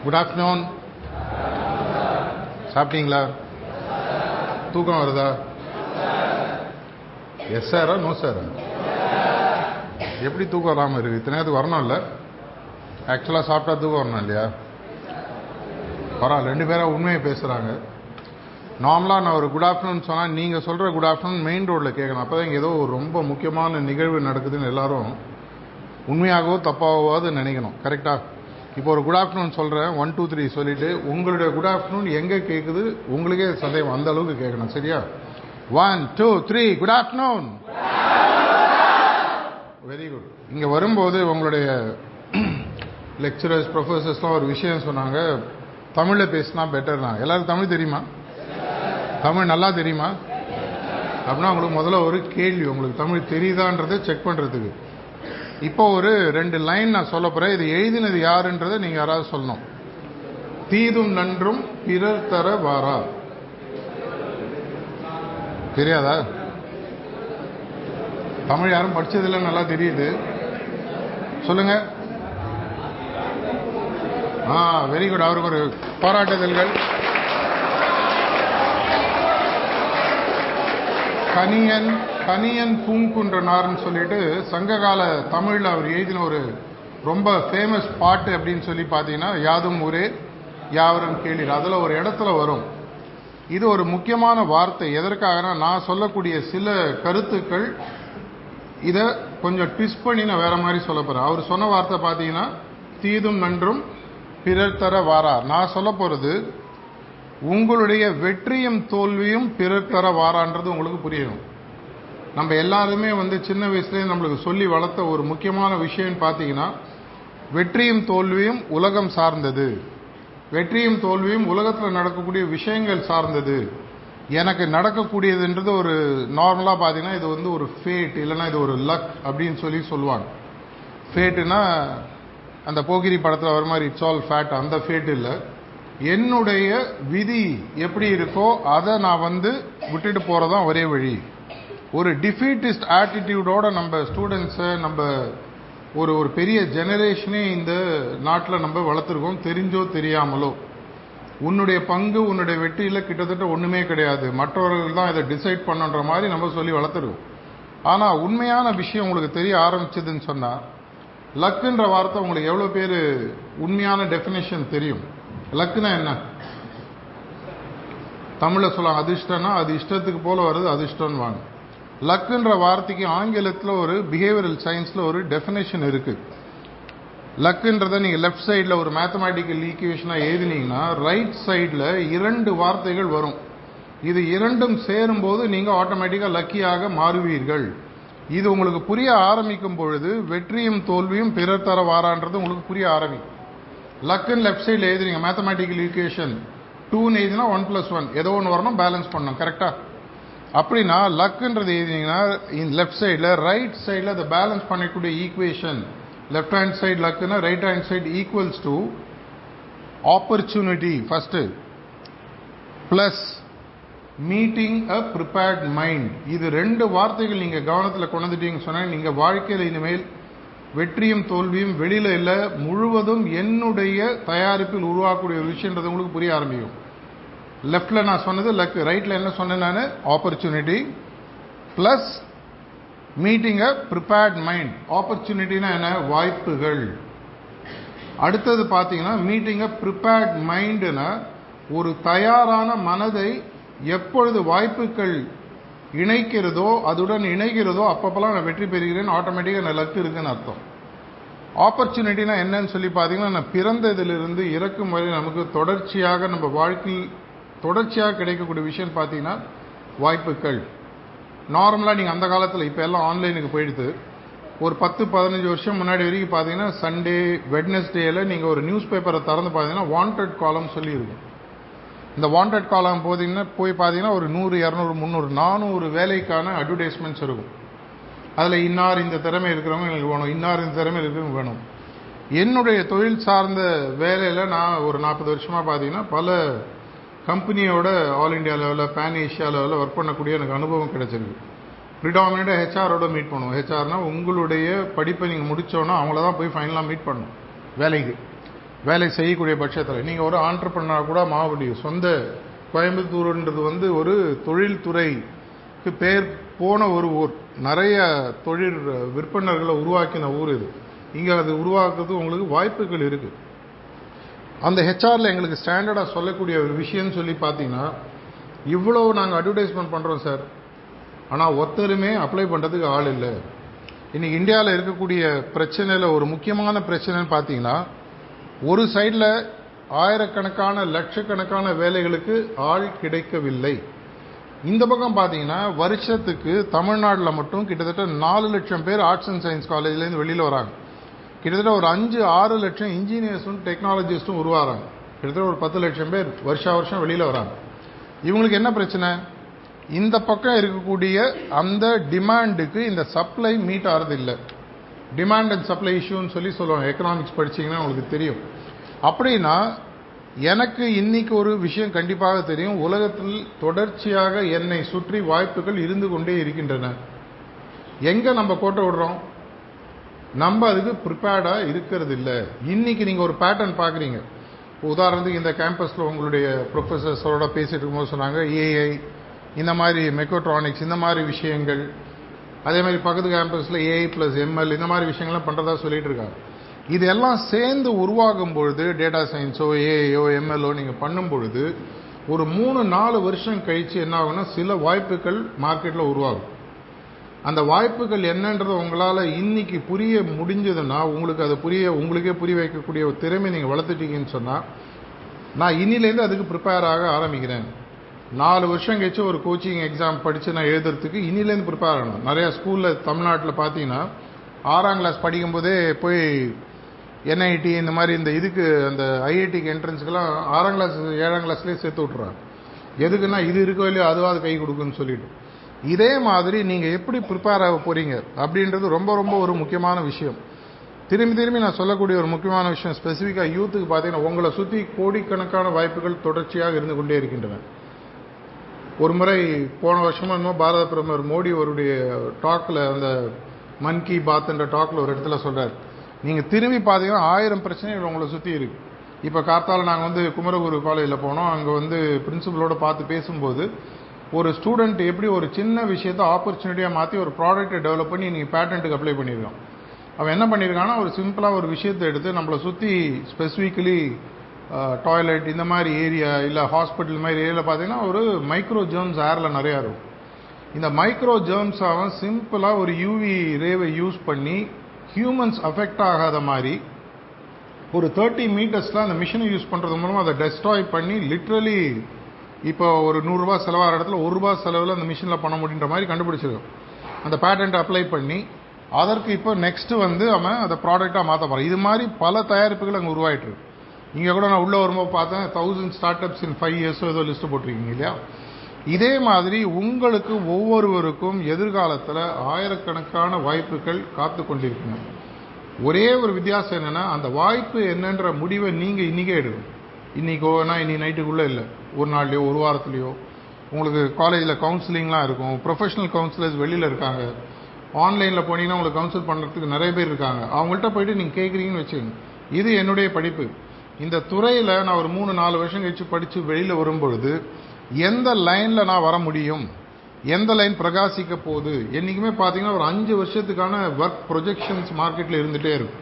Good afternoon. சாப்பிட்டீங்களா? தூக்கம் வருதா? எஸ் சாரா நோ சாரா? எப்படி தூக்கம் வராமல் இருக்குது? இத்தனை நேரத்துக்கு வரணும் இல்லை? ஆக்சுவலாக சாப்பிட்டா தூக்கம் வரணும் இல்லையா? பரவாயில்ல, 2 பேராக உண்மையை பேசுகிறாங்க. நார்மலாக நான் ஒரு குட் ஆஃப்டர்நூன் சொன்னால் நீங்கள் சொல்கிற குட் ஆஃப்டர்நூன் மெயின் ரோடில் கேட்கணும். அப்போ தான் இங்கே ஏதோ ஒரு ரொம்ப முக்கியமான நிகழ்வு நடக்குதுன்னு எல்லாரும் உண்மையாகவோ தப்பாகவாது நினைக்கணும். கரெக்டாக? இப்போ ஒரு குட் ஆஃப்டர்நூன் சொல்கிறேன், 1 2 3 சொல்லிவிட்டு உங்களுடைய குட் ஆஃப்டர்நூன் எங்கே கேட்குது உங்களுக்கே சந்தேகம், அந்த அளவுக்கு கேட்கணும். சரியா? 1 2 3 குட் ஆஃப்டர்நூன். Very good. இங்கே வரும்போது உங்களுடைய லெக்சரர்ஸ் ப்ரொஃபஸர்ஸ்லாம் ஒரு விஷயம் சொன்னாங்க, தமிழில் பேசினா பெட்டர் தான். எல்லாருக்கும் தமிழ் தெரியுமா? தமிழ் நல்லா தெரியுமா? அப்படின்னா உங்களுக்கு முதல்ல ஒரு கேள்வி, உங்களுக்கு தமிழ் தெரியுதான்றதை செக் பண்ணுறதுக்கு. இப்போ ஒரு 2 லைன் நான் சொல்ல போகிறேன். இது எழுதினது யாருன்றதை நீங்கள் யாராவது சொல்லணும். தீதும் நன்றும் பிறர் தர வாரா. தெரியாதா? தமிழ் யாரும் படிச்சதில்லை, நல்லா தெரியுது. சொல்லுங்க. Very good. அவருக்கு ஒரு பாராட்டுதல்கள். கனியன் பூங்குன்றனார்னு சொல்லிட்டு சங்ககால தமிழில் அவர் எழுதின ஒரு ரொம்ப ஃபேமஸ் பாட்டு அப்படின்னு சொல்லி பார்த்தீங்கன்னா, யாதும் ஊரே யாவரும் கேளீர், அதில் ஒரு இடத்துல வரும். இது ஒரு முக்கியமான வார்த்தை. எதற்காகனா, நான் சொல்லக்கூடிய சில கருத்துக்கள் இதை கொஞ்சம் ட்விஸ்ட் பண்ணி நான் வேற மாதிரி சொல்ல போகிறேன். அவர் சொன்ன வார்த்தை பார்த்தீங்கன்னா, தீதும் நன்றும் பிறர் தர வாரா. நான் சொல்ல போகிறது, உங்களுடைய வெற்றியும் தோல்வியும் பிறர் தர வாரான்றது உங்களுக்கு புரியணும். நம்ம எல்லாருமே சின்ன வயசுலேயே நம்மளுக்கு சொல்லி வளர்த்த ஒரு முக்கியமான விஷயம் பார்த்தீங்கன்னா, வெற்றியும் தோல்வியும் உலகம் சார்ந்தது, வெற்றியும் தோல்வியும் உலகத்தில் நடக்கக்கூடிய விஷயங்கள் சார்ந்தது. எனக்கு நடக்கக்கூடியதுன்றது ஒரு நார்மலாக பார்த்தீங்கன்னா, இது ஒரு ஃபேட், இல்லைன்னா இது ஒரு லக் அப்படின்னு சொல்லுவாங்க. ஃபேட்டுனா அந்த போகிரி படத்தில் வர மாதிரி இட்ஸ் ஆல் ஃபேட், அந்த ஃபேட் இல்லை. என்னுடைய விதி எப்படி இருக்கோ அதை நான் விட்டுட்டு போகிறதான் ஒரே வழி. ஒரு டிஃபீட்டிஸ்ட் ஆட்டிடியூடோட நம்ம ஸ்டூடெண்ட்ஸை, நம்ம ஒரு பெரிய ஜெனரேஷனே இந்த நாட்டில் நம்ம வளர்த்துருக்கோம், தெரிஞ்சோ தெரியாமலோ. உன்னுடைய பங்கு உன்னுடைய வெற்றியில் கிட்டத்தட்ட ஒன்றுமே கிடையாது, மற்றவர்கள் தான் இதை டிசைட் பண்ணுன்ற மாதிரி நம்ம சொல்லி வளர்த்துருக்கோம். ஆனால் உண்மையான விஷயம் உங்களுக்கு தெரிய ஆரம்பிச்சதுன்னு சொன்னால், லக்குன்ற வார்த்தை உங்களுக்கு எவ்வளோ பேர் உண்மையான டெஃபினேஷன் தெரியும்? லக்குனா என்ன? தமிழில் சொல்லலாம் அதிர்ஷ்டம்னா அது இஷ்டத்துக்கு போல வருது, அதிர்ஷ்டம்னு வாங்க. லக்குன்ற வார்த்தைக்கு ஆங்கிலத்தில் ஒரு பிஹேவியரல் சயின்ஸில் ஒரு டெஃபினேஷன் இருக்கு. லக்குன்றதை நீங்கள் லெஃப்ட் சைடில் ஒரு மேத்தமேட்டிக்கல் ஈக்குவேஷனாக எழுதினீங்கன்னா, ரைட் சைடில் 2 வார்த்தைகள் வரும். இது இரண்டும் சேரும்போது நீங்கள் ஆட்டோமேட்டிக்காக லக்கியாக மாறுவீர்கள். இது உங்களுக்கு புரிய ஆரம்பிக்கும் பொழுது வெற்றியும் தோல்வியும் பிறர் தர வாரான்றது உங்களுக்கு புரிய ஆரம்பிக்கும். லக்குன்னு லெஃப்ட் சைடில் எழுதுறீங்க, மேத்தமேட்டிக்கல் ஈக்குவேஷன் 2 எழுதினா 1 + 1 ஏதோ ஒன்று வரணும், பேலன்ஸ் பண்ணணும். கரெக்டா? அப்படின்னா லக்குன்றது எழுதினீங்கன்னா லெஃப்ட் சைடில், ரைட் சைடில் அதை பேலன்ஸ் பண்ணக்கூடிய ஈக்குவேஷன், லெஃப்ட் ஹேண்ட் சைடு லக்குன்னா right hand side equals to opportunity first plus meeting a prepared mind. இது 2 வார்த்தைகள் நீங்கள் கவனத்தில் கொண்டுட்டீங்கன்னு சொன்னால், நீங்கள் வாழ்க்கையில் இனிமேல் வெற்றியும் தோல்வியும் வெளியில இல்லை, முழுவதும் என்னுடைய தயாரிப்பில் உருவாக்கக்கூடிய ஒரு விஷயன்றது உங்களுக்கு புரிய ஆரம்பிக்கும். லெஃப்ட்ல நான் சொன்னது லக்கு, ரைட்ல என்ன சொன்னேன் நான்? Opportunity plus meeting a prepared mind. ஆப்பர்ச்சுனிட்டினா என்ன? வாய்ப்புகள். அடுத்தது பார்த்தீங்கன்னா, மீட்டிங் அ ப்ரிப்பேர்ட் மைண்ட்னா ஒரு தயாரான மனதை எப்பொழுது வாய்ப்புகள் இணைக்கிறதோ, அதுடன் இணைகிறதோ, அப்பப்பெல்லாம் நான் வெற்றி பெறுகிறேன், ஆட்டோமேட்டிக்காக நான் லக்கு இருக்குன்னு அர்த்தம். ஆப்பர்ச்சுனிட்டினா என்னன்னு சொல்லி பார்த்தீங்கன்னா, நான் பிறந்ததிலிருந்து இறக்கும் வரை நமக்கு தொடர்ச்சியாக நம்ம வாழ்க்கையில் தொடர்ச்சியாக கிடைக்கக்கூடிய விஷயம் பார்த்தீங்கன்னா வாய்ப்புகள். நார்மலாக நீங்கள் அந்த காலத்தில், இப்போ எல்லாம் ஆன்லைனுக்கு போயிடுது, ஒரு 10-15 வருஷம் முன்னாடி வரைக்கும் பார்த்தீங்கன்னா, சண்டே வெட்னஸ்டேயில் நீங்கள் ஒரு நியூஸ் பேப்பரை திறந்து பார்த்தீங்கன்னா வாண்டட் காலம் சொல்லி இருக்கும். இந்த வாண்டட் காலம் போய் பார்த்தீங்கன்னா ஒரு 100, 200, 300, 400 வேலைக்கான அட்வர்டைஸ்மெண்ட்ஸ் இருக்கும். அதில் இன்னார் இந்த திறமை இருக்கிறவங்க எனக்கு வேணும், இன்னார் இந்த திறமை இருக்கிறவங்க வேணும். என்னுடைய தொழில் சார்ந்த வேலையில் நான் ஒரு 40 வருஷமாக பார்த்தீங்கன்னா பல கம்பெனியோட ஆல் இண்டியா லெவலில், பேன் ஏஷியா லெவலில் ஒர்க் பண்ணக்கூடிய எனக்கு அனுபவம் கிடைச்சிருக்கு. ப்ரிடாமினேட்டாக ஹெச்ஆரோட மீட் பண்ணுவோம். ஹெச்ஆர்னா உங்களுடைய படிப்பை நீங்கள் முடித்தோன்னா அவங்கள தான் போய் ஃபைனலாக மீட் பண்ணணும் வேலைக்கு. வேலை செய்யக்கூடிய பட்சத்தில் நீங்கள் ஒரு ஆண்டர்பிரனர் கூட மாற முடியும். சொந்த கோயம்புத்தூர்ன்றது ஒரு தொழில்துறைக்கு பேர் போன ஒரு ஊர். நிறைய தொழில் விற்பனர்களை உருவாக்கின ஊர் இது. இங்கே அது உருவாக்குறது உங்களுக்கு வாய்ப்புகள் இருக்குது. அந்த ஹெச்ஆரில் எங்களுக்கு ஸ்டாண்டர்டாக சொல்லக்கூடிய ஒரு விஷயம்னு சொல்லி பார்த்தீங்கன்னா, இவ்வளவு நாங்கள் அட்வர்டைஸ்மெண்ட் பண்ணுறோம் சார், ஆனால் ஒருத்தருமே அப்ளை பண்ணுறதுக்கு ஆள் இல்லை. இன்னைக்கு இந்தியாவில் இருக்கக்கூடிய பிரச்சனையில் ஒரு முக்கியமான பிரச்சனைன்னு பார்த்தீங்கன்னா, ஒரு சைடில் ஆயிரக்கணக்கான லட்சக்கணக்கான வேலைகளுக்கு ஆள் கிடைக்கவில்லை. இந்த பக்கம் பார்த்தீங்கன்னா வருஷத்துக்கு தமிழ்நாட்டில் மட்டும் கிட்டத்தட்ட 4 லட்சம் பேர் ஆர்ட்ஸ் அண்ட் சயின்ஸ் காலேஜ்லேருந்து வெளியில் வராங்க. கிட்டத்தட்ட ஒரு 5-6 லட்சம் இன்ஜினியர்ஸும் டெக்னாலஜிஸ்ட்டும் உருவாகிறாங்க. கிட்டத்தட்ட ஒரு 10 லட்சம் பேர் வருஷம் வெளியில் வராங்க. இவங்களுக்கு என்ன பிரச்சனை? இந்த பக்கம் இருக்கக்கூடிய அந்த டிமாண்டுக்கு இந்த சப்ளை மீட் ஆகிறது இல்லை. டிமாண்ட் அண்ட் சப்ளை இஷ்யூன்னு சொல்லி சொல்லுவாங்க. எக்கனாமிக்ஸ் படிச்சீங்கன்னா உங்களுக்கு தெரியும். அப்படின்னா எனக்கு இன்னைக்கு ஒரு விஷயம் கண்டிப்பாக தெரியும். உலகத்தில் தொடர்ச்சியாக என்னை சுற்றி வாய்ப்புகள் இருந்து கொண்டே இருக்கின்றன. எங்க நம்ம கோட்டை விடுறோம்? நம்ம அதுக்கு ப்ரிப்பேர்டா இருக்கிறது இல்லை. இன்னைக்கு நீங்க ஒரு பேட்டர்ன் பாக்குறீங்க. உதாரணத்துக்கு இந்த கேம்பஸ்ல உங்களுடைய ப்ரொஃபசர்ஸோட பேசிட்டு இருக்கும்போது சொன்னாங்க ஏஐ, இந்த மாதிரி மெக்கோட்ரானிக்ஸ், இந்த மாதிரி விஷயங்கள். அதே மாதிரி பக்கத்து கேம்பஸ்ல ஏஐ பிளஸ் எம்எல் இந்த மாதிரி விஷயங்கள்லாம் பண்றதா சொல்லிட்டு இருக்காங்க. இதெல்லாம் சேர்ந்து உருவாகும் பொழுது டேட்டா சயின்ஸோ ஏஐயோ எம்எல்ஓ நீங்க பண்ணும் பொழுது ஒரு 3-4 வருஷம் கழிச்சு என்ன ஆகும்னா சில வாய்ப்புகள் மார்க்கெட்ல உருவாகும். அந்த வாய்ப்புகள் என்னன்றது உங்களால இன்னைக்கு புரிய முடிஞ்சதுன்னா உங்களுக்கு அது உங்களுக்கே புரிய வைக்கக்கூடிய ஒரு திறமை நீங்க வளர்த்துட்டீங்கன்னு சொன்னா, நான் இன்னிலேருந்து அதுக்கு ப்ரிப்பேர் ஆக ஆரம்பிக்கிறேன். 4 வருஷம் கழிச்சு ஒரு கோச்சிங் எக்ஸாம் படிச்சு நான் எழுதுறதுக்கு இன்னிலேருந்து ப்ரிப்பேர் ஆகணும். நிறைய ஸ்கூல்ல தமிழ்நாட்டில் பார்த்தீங்கன்னா 6ஆம் கிளாஸ் படிக்கும் போதே போய் என்ஐடி இந்த மாதிரி இந்த இதுக்கு அந்த ஐஐடிக்கு என்ட்ரன்ஸுக்கெல்லாம் 6ஆம் கிளாஸ் 7ஆம் கிளாஸ்லேயே சேர்த்து விட்டுறாங்க. எதுக்குன்னா இது இருக்கோ இல்லையோ அதுவாது கை கொடுக்குன்னு சொல்லிட்டு. இதே மாதிரி நீங்க எப்படி ப்ரிப்பேர் ஆக போறீங்க அப்படின்றது ரொம்ப ரொம்ப ஒரு முக்கியமான விஷயம். திரும்பி நான் சொல்லக்கூடிய ஒரு முக்கியமான விஷயம் ஸ்பெசிஃபிக்கா யூத்துக்கு பார்த்தீங்கன்னா, உங்களை சுற்றி கோடிக்கணக்கான வாய்ப்புகள் தொடர்ச்சியாக இருந்து கொண்டே இருக்கின்றன. ஒரு முறை போன வருஷமா இன்னும் பாரத பிரதமர் மோடி அவருடைய டாக்ல அந்த மன் கி பாத் என்ற டாக்ல ஒரு இடத்துல சொல்றாரு, நீங்க திரும்பி பார்த்தீங்கன்னா 1000 பிரச்சனைகள் உங்களை சுற்றி இருக்கு. இப்போ கார்த்தால நாங்கள் குமரகுரு காலேஜில் போனோம். அங்கே பிரின்சிபலோட பார்த்து பேசும்போது ஒரு ஸ்டூடெண்ட் எப்படி ஒரு சின்ன விஷயத்தை ஆப்பர்ச்சுனிட்டியாக மாற்றி ஒரு ப்ராடக்ட்டை டெவலப் பண்ணி நீங்கள் பேட்டன்ட்டுக்கு அப்ளை பண்ணியிருக்கான். அவன் என்ன பண்ணியிருக்கான்னா ஒரு சிம்பிளாக ஒரு விஷயத்தை எடுத்து நம்மளை சுற்றி ஸ்பெசிஃபிக்கலி டாய்லெட் இந்த மாதிரி ஏரியா இல்லை ஹாஸ்பிட்டல் மாதிரி ஏரியாவில் பார்த்தீங்கன்னா ஒரு மைக்ரோ ஜெர்ம்ஸ் ஏரில் நிறையா இருக்கும். இந்த மைக்ரோ ஜெர்ம்ஸ் அவன் சிம்பிளாக ஒரு யூவி ரேவை யூஸ் பண்ணி ஹியூமன்ஸ் அஃபெக்ட் ஆகாத மாதிரி ஒரு 30 மீட்டர்ஸ்ல அந்த மிஷினை யூஸ் பண்றது மூலமா அதை டெஸ்ட்ராய் பண்ணி லிட்ரலி இப்போ ஒரு 100 ரூபாய் செலவாகிற இடத்துல 1 ரூபாய் செலவில் அந்த மிஷின்ல பண்ண முடியுன்ற மாதிரி கண்டுபிடிச்சிருக்கோம். அந்த பேட்டன்ட் அப்ளை பண்ணி அதற்கு இப்போ நெக்ஸ்ட் அவன் அதை ப்ராடக்டா மாற்ற போறான். இது மாதிரி பல தயாரிப்புகள் அங்கே உருவாயிட்டு இருக்கு. இங்க கூட நான் உள்ள வரும்போது பார்த்தேன் 1000 ஸ்டார்ட் அப்ஸ் இன் 5 years ஏதோ லிஸ்ட் போட்டிருக்கீங்க இல்லையா? இதே மாதிரி உங்களுக்கு ஒவ்வொருவருக்கும் எதிர்காலத்தில் ஆயிரக்கணக்கான வாய்ப்புகள் காத்து கொண்டிருக்கின்றன. ஒரே ஒரு வித்தியாசம் என்னன்னா, அந்த வாய்ப்பு என்னன்ற முடிவை நீங்க இன்னைக்கே எடுக்கணும். இன்னைக்கோனா இன்னைக்கு நைட்டுக்குள்ள இல்லை, ஒரு நாள்லயோ ஒரு வாரத்திலயோ. உங்களுக்கு காலேஜில் கவுன்சிலிங்லாம் இருக்கும், ப்ரொஃபஷனல் கவுன்சிலர்ஸ் வெளியில இருக்காங்க. ஆன்லைன்ல போனீங்கன்னா உங்களுக்கு கவுன்சில் பண்றதுக்கு நிறைய பேர் இருக்காங்க. அவங்கள்ட்ட போயிட்டு நீங்க கேட்குறீங்கன்னு வச்சுக்கோங்க, இது என்னுடைய படிப்பு, இந்த துறையில நான் ஒரு 3-4 வருஷம் கழிச்சு படிச்சு வெளியில வரும்பொழுது எந்த லைன்ல நான் வர முடியும், எந்த லைன் பிரகாசிக்க போகுது. என்னைக்குமே பார்த்தீங்கன்னா ஒரு 5 வருஷத்துக்கான ஒர்க் ப்ரொஜெக்ஷன்ஸ் மார்க்கெட்ல இருந்துட்டே இருக்கும்.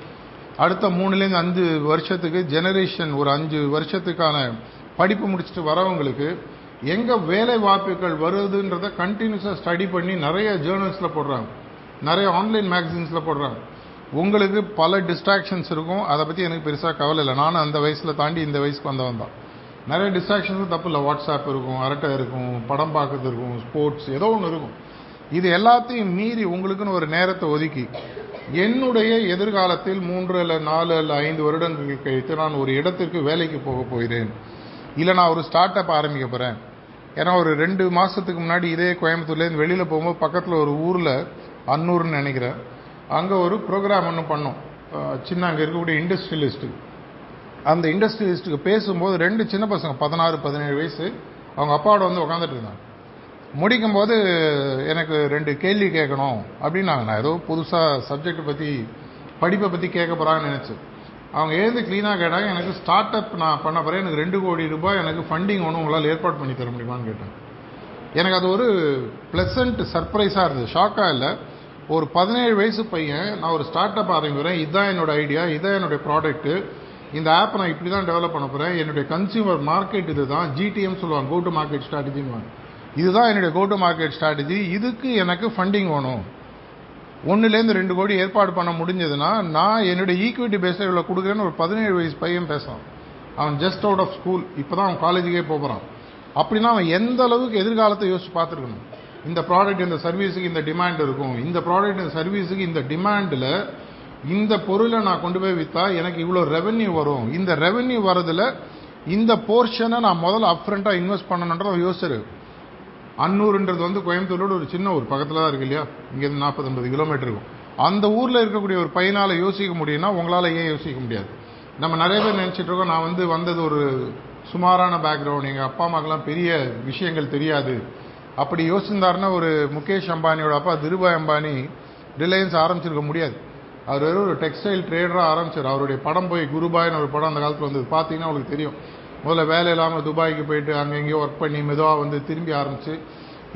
அடுத்த 3லேருந்து 5 வருஷத்துக்கு ஜெனரேஷன், ஒரு 5 வருஷத்துக்கான படிப்பு முடிச்சுட்டு வரவங்களுக்கு எங்க வேலை வாய்ப்புகள் வருதுன்றத கண்டினியூஸா ஸ்டடி பண்ணி நிறைய ஜேர்னல்ஸ்ல போடுறாங்க, நிறைய ஆன்லைன் மேகசின்ஸ்ல போடுறாங்க. உங்களுக்கு பல டிஸ்ட்ராக்ஷன்ஸ் இருக்கும், அதை பத்தி எனக்கு பெருசா கவலை இல்லை. நானும் அந்த வயசுல தாண்டி இந்த வயசுக்கு வந்தவன் தான். நிறைய டிஸ்ட்ராக்ஷன்ஸ் தப்பு இல்லை. வாட்ஸ்அப் இருக்கும், அரட்டை இருக்கும், படம் பார்க்கறது இருக்கும், ஸ்போர்ட்ஸ் ஏதோ ஒன்று இருக்கும். இது எல்லாத்தையும் மீறி உங்களுக்குன்னு ஒரு நேரத்தை ஒதுக்கி என்னுடைய எதிர்காலத்தில் 3 அல்ல 4 அல்ல 5 வருடங்கள் கழித்து நான் ஒரு இடத்திற்கு வேலைக்கு போக போகிறேன், இல்லை நான் ஒரு ஸ்டார்ட் அப் ஆரம்பிக்க போறேன். ஏன்னா ஒரு 2 மாசத்துக்கு முன்னாடி இதே கோயம்புத்தூர்லேருந்து வெளியில போகும்போது பக்கத்தில் ஒரு ஊர்ல அன்னூர்னு நினைக்கிறேன், அங்க ஒரு ப்ரோக்ராம் ஒன்று பண்ணோம். சின்ன அங்கே இருக்கக்கூடிய இண்டஸ்ட்ரியலிஸ்ட், அந்த இண்டஸ்ட்ரியலிஸ்ட்டுக்கு பேசும்போது 2 சின்ன பசங்க 16-17 வயசு அவங்க அப்பாவோட உட்காந்துட்டு இருந்தாங்க. முடிக்கும் போது எனக்கு 2 கேள்வி கேட்கணும் அப்படின்னாங்க. நான் ஏதோ புதுசா சப்ஜெக்ட் பத்தி படிப்பை பத்தி கேட்க போறாங்கன்னு நினைச்சேன். அவங்க ஏது க்ளீனாக கேட்டாங்க, எனக்கு ஸ்டார்ட் அப் நான் பண்ண போகிறேன், எனக்கு 2 கோடி ரூபாய் எனக்கு ஃபண்டிங் ஒன்று உங்களால் ஏற்பாடு பண்ணி தர முடியுமான்னு கேட்டேன். எனக்கு அது ஒரு ப்ளசண்ட் சர்ப்ரைஸாக இருந்தது, ஷாக்காக இல்லை. ஒரு 17 வயசு பையன், நான் ஒரு ஸ்டார்ட் அப் ஆரம்பிக்கிறேன், இதுதான் என்னோட ஐடியா, இதுதான் என்னுடைய ப்ராடக்ட்டு, இந்த ஆப் நான் இப்படி தான் டெவலப் பண்ண போகிறேன், என்னுடைய கன்சியூமர் மார்க்கெட் இது தான், ஜிடிஎம் சொல்லுவாங்க, கோ டு மார்க்கெட் ஸ்ட்ராட்டஜின்னு, இதுதான் என்னுடைய கோ டு மார்க்கெட் ஸ்ட்ராட்டஜி, இதுக்கு எனக்கு ஃபண்டிங் வேணும். 1லேருந்து 2 கோடி ஏற்பாடு பண்ண முடிஞ்சதுன்னா நான் என்னுடைய ஈக்விட்டி பேஸில் இவ்வளோ கொடுக்குறேன்னு ஒரு 17 வயசு பையன் பேசுகிறான். அவன் ஜஸ்ட் அவுட் ஆஃப் ஸ்கூல், இப்போ தான் அவன் காலேஜுக்கே போகிறான். அப்படின்னா அவன் எந்த அளவுக்கு எதிர்காலத்தை யோசிச்சு பார்த்துருக்கணும். இந்த ப்ராடக்ட் இந்த சர்வீஸுக்கு இந்த டிமாண்ட் இருக்கும், இந்த ப்ராடக்ட் இந்த சர்வீஸுக்கு இந்த டிமாண்டில் இந்த பொருளை நான் கொண்டு போய் விற்றா எனக்கு இவ்வளோ ரெவென்யூ வரும், இந்த ரெவென்யூ வரதில் இந்த போர்ஷனை நான் முதல்ல அப்ஃப்ரண்ட்டாக இன்வெஸ்ட் பண்ணணுன்ற யோசிச்சிரு. அன்னூர்ன்றது வந்து கோயம்புத்தூரோட ஒரு சின்ன ஊர் பக்கத்தில் தான் இருக்கு இல்லையா, இங்கேருந்து 40-50 கிலோமீட்டர் இருக்கும். அந்த ஊரில் இருக்கக்கூடிய ஒரு பையனால் யோசிக்க முடியும்னா உங்களால் ஏன் யோசிக்க முடியாது? நம்ம நிறைய பேர் நினச்சிட்டு இருக்கோம், நான் வந்து வந்தது ஒரு சுமாரான பேக்ரவுண்ட், எங்கள் அப்பா அம்மாக்கெல்லாம் பெரிய விஷயங்கள் தெரியாது. அப்படி யோசிச்சிருந்தாருன்னா ஒரு முகேஷ் அம்பானியோட அப்பா திருபாய் அம்பானி ரிலையன்ஸ் ஆரம்பிச்சிருக்க முடியாது. அவர் வெறும் ஒரு டெக்ஸ்டைல் ட்ரேடராக ஆரம்பிச்சார். அவருடைய படம் போய் குருபாய்னு ஒரு படம் அந்த காலத்தில் வந்து பார்த்தீங்கன்னா உங்களுக்கு தெரியும். முதல்ல வேலை இல்லாமல் துபாய்க்கு போயிட்டு அங்கே எங்கேயோ ஒர்க் பண்ணி மெதுவாக வந்து திரும்பி ஆரம்பிச்சு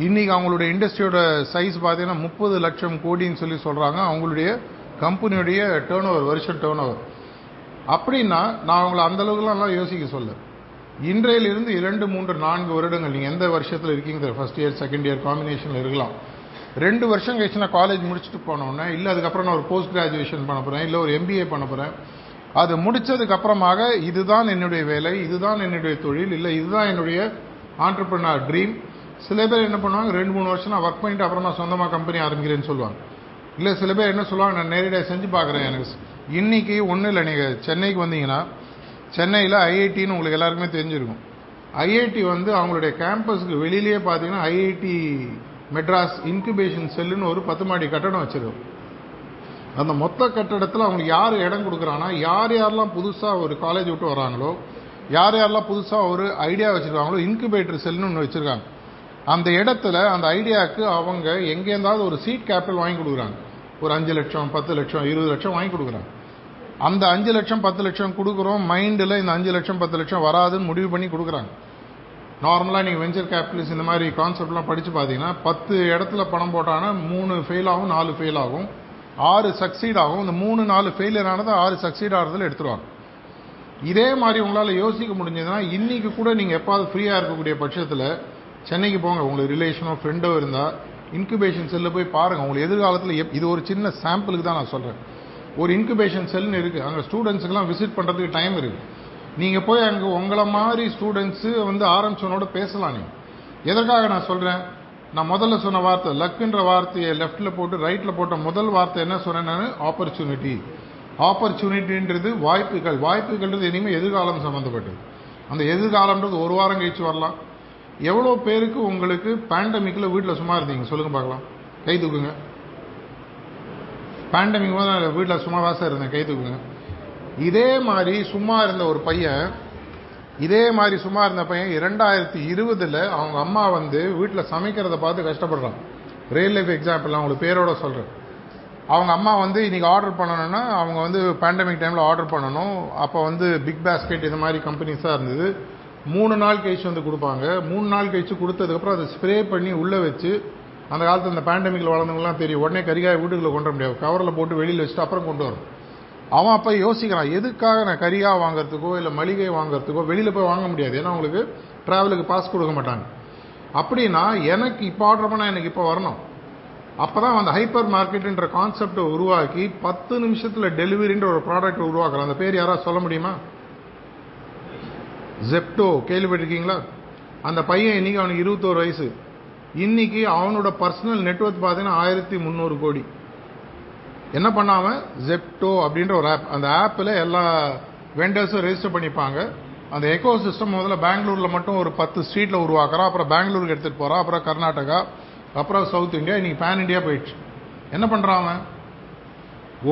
இன்றைக்கி அவங்களுடைய இண்டஸ்ட்ரியோட சைஸ் பார்த்தீங்கன்னா 30 லட்சம் கோடின்னு சொல்லி சொல்கிறாங்க அவங்களுடைய கம்பெனியுடைய டேர்ன் ஓவர், வருஷம் டேர்ன் ஓவர். அப்படின்னா நான் அவங்கள அந்தளவுக்குலாம் யோசிக்க சொல்ல. இன்றையிலிருந்து 2, 3, 4 வருடங்கள் நீங்கள் எந்த வருஷத்தில் இருக்கீங்க, ஃபர்ஸ்ட் இயர் செகண்ட் இயர் காம்பினேஷனில் இருக்கலாம். 2 வருஷம் கழிச்சு நான் காலேஜ் முடிச்சுட்டு போனோன்னே, இல்லை அதுக்கப்புறம் நான் ஒரு போஸ்ட் கிராஜுவேஷன் பண்ண போகிறேன், இல்லை ஒரு MBA பண்ண போகிறேன், அது முடிச்சதுக்கு அப்புறமாக இதுதான் என்னுடைய வேலை, இதுதான் என்னுடைய தொழில், இல்லை இதுதான் என்னுடைய ஆண்டர்பிரனர் ட்ரீம். சில பேர் என்ன பண்ணுவாங்க, 2-3 வருஷம் நான் ஒர்க் பண்ணிட்டு அப்புறம் நான் சொந்தமாக கம்பெனி ஆரம்பிக்கிறேன்னு சொல்லுவாங்க. இல்லை சில பேர் என்ன சொல்லுவாங்க, நான் நேரடியாக செஞ்சு பார்க்குறேன். எனக்கு இன்னைக்கு ஒன்றும் இல்லை, நீங்கள் சென்னைக்கு வந்தீங்கன்னா சென்னையில் ஐஐடின்னு உங்களுக்கு எல்லாருக்குமே தெரிஞ்சிருக்கும். ஐஐடி வந்து அவங்களுடைய கேம்பஸுக்கு வெளியிலேயே பார்த்தீங்கன்னா ஐஐடி மெட்ராஸ் இன்குபேஷன் செல்லுன்னு ஒரு 10 மாடி கட்டடம் வச்சிருக்கோம். அந்த மொத்த கட்டடத்தில் அவங்களுக்கு யார் இடம் கொடுக்குறாங்கன்னா, யார் யாரெல்லாம் புதுசாக ஒரு காலேஜ் விட்டு வராங்களோ, யார் யாரெல்லாம் புதுசாக ஒரு ஐடியா வச்சுருக்காங்களோ, இன்குபேட்டர் செல்லுன்னு ஒன்று வச்சுருக்காங்க. அந்த இடத்துல அந்த ஐடியாவுக்கு அவங்க எங்கேருந்தாவது ஒரு சீட் கேபிட்டல் வாங்கி கொடுக்குறாங்க. ஒரு 5 லட்சம் 10 லட்சம் 20 லட்சம் வாங்கி கொடுக்குறாங்க. அந்த 5 லட்சம் 10 லட்சம் கொடுக்குறோம், மைண்டில் இந்த 5 லட்சம் 10 லட்சம் வராதுன்னு முடிவு பண்ணி கொடுக்குறாங்க. நார்மலாக நீங்கள் வெஞ்சர் கேபிட்டலிஸ்ட் இந்த மாதிரி கான்செப்ட்லாம் படித்து பார்த்தீங்கன்னா 10 இடத்துல பணம் போட்டாங்கன்னா 3 ஃபெயில் ஆகும், 4 ஃபெயில் ஆகும், 6 சக்சீட் ஆகும். இந்த 3-4 ஃபெயிலியர் ஆனதை 6 சக்சீட் ஆகிறதுல எடுத்துருவாங்க. இதே மாதிரி உங்களால் யோசிக்க முடிஞ்சதுன்னா இன்றைக்கி கூட நீங்கள் எப்பாவது ஃப்ரீயாக இருக்கக்கூடிய பட்சத்தில் சென்னைக்கு போங்க. உங்களுக்கு ரிலேஷனோ ஃப்ரெண்டோ இருந்தால் இன்குபேஷன் செல்லில் போய் பாருங்கள். உங்களுக்கு எதிர்காலத்தில் இது ஒரு சின்ன சாம்பிளுக்கு தான் நான் சொல்கிறேன். ஒரு இன்குபேஷன் செல்னு இருக்குது, அங்கே ஸ்டூடெண்ட்ஸுக்கெல்லாம் விசிட் பண்ணுறதுக்கு டைம் இருக்குது. நீங்கள் போய் அங்கே உங்களை மாதிரி ஸ்டூடெண்ட்ஸு வந்து ஆரம்பிச்சவனோட பேசலாம். நீங்கள் எதற்காக நான் சொல்கிறேன், நான் முதல்ல சொன்ன வார்த்தை லக்குன்ற வார்த்தையை லெஃப்ட்டில் போட்டு ரைட்டில் போட்ட முதல் வார்த்தை என்ன சொன்னேன் நான், ஆப்பர்ச்சுனிட்டி. ஆப்பர்ச்சுனிட்டின்றது வாய்ப்புகள். வாய்ப்புகள்ன்றது இனிமேல் எதிர்காலம் சம்மந்தப்பட்டது. அந்த எதிர்காலம்ன்றது ஒரு வாரம் கழிச்சு வரலாம். எவ்வளோ பேருக்கு உங்களுக்கு பேண்டமிக்கில் வீட்டில் சும்மா இருந்தீங்க சொல்லுங்கள் பார்க்கலாம், கை தூக்குங்க. பேண்டமிக் போது நான் வீட்டில் சும்மாவாக சார் இருந்தேன், கை தூக்குங்க. இதே மாதிரி சும்மா இருந்த ஒரு பையன், இதே மாதிரி சும்மா இருந்த பையன் 2020 அவங்க அம்மா வந்து வீட்டில் சமைக்கிறத பார்த்து கஷ்டப்படுறான். ரியல் லைஃப் எக்ஸாம்பிள் நான் உங்களுக்கு பேரோட சொல்கிறேன். அவங்க அம்மா வந்து இன்றைக்கி ஆர்டர் பண்ணணும்னா அவங்க வந்து பேண்டமிக் டைமில் ஆர்டர் பண்ணணும். அப்போ வந்து பிக் பாஸ்கெட் இது மாதிரி கம்பெனிஸாக இருந்தது. 3 நாள் கழிச்சு வந்து கொடுப்பாங்க. 3 நாள் கழிச்சு கொடுத்ததுக்கப்புறம் அதை ஸ்ப்ரே பண்ணி உள்ளே வச்சு, அந்த காலத்தில் இந்த பேண்டமிக்கில் வளர்ந்தவங்களாம் தெரியும், உடனே கறிகாய் வீட்டுக்குள்ளே கொண்டு வர முடியாது, கவரில் போட்டு வெளியில் வச்சுட்டு அப்புறம் கொண்டு வரும். அவன் அப்போ யோசிக்கிறான், எதுக்காக நான் கறியாக வாங்குறதுக்கோ இல்லை மளிகை வாங்குறதுக்கோ வெளியில் போய் வாங்க முடியாது, ஏன்னா அவங்களுக்கு ட்ராவலுக்கு பாஸ் கொடுக்க மாட்டாங்க. அப்படின்னா எனக்கு இப்போ ஆர்டர் பண்ணால் எனக்கு இப்போ வரணும். அப்போ தான் அந்த ஹைப்பர் மார்க்கெட்டுன்ற கான்செப்டை உருவாக்கி 10 நிமிஷத்தில் டெலிவரின்ற ஒரு ப்ராடக்ட் உருவாக்குறான். அந்த பேர் யாராவது சொல்ல முடியுமா? ஜெப்டோ கேள்விப்பட்டிருக்கீங்களா? அந்த பையன் இன்னைக்கு அவனுக்கு 21 வயசு. இன்னைக்கு அவனோட பர்சனல் நெட்வொர்க் பார்த்தீங்கன்னா 1300 கோடி. என்ன பண்ணாம ஜெப்டோ அப்படின்ற ஒரு ஆப், அந்த ஆப்பில் எல்லா வெண்டர்ஸும் ரெஜிஸ்டர் பண்ணிப்பாங்க. அந்த எக்கோ சிஸ்டம் முதல்ல பெங்களூரில் மட்டும் ஒரு 10 ஸ்ட்ரீட்டில் உருவாக்குறான். அப்புறம் பெங்களூருக்கு எடுத்துகிட்டு போகிறான், அப்புறம் கர்நாடகா, அப்புறம் சவுத் இந்தியா, இன்னைக்கு பேன் இண்டியா போயிடுச்சு. என்ன பண்ணுறாங்க,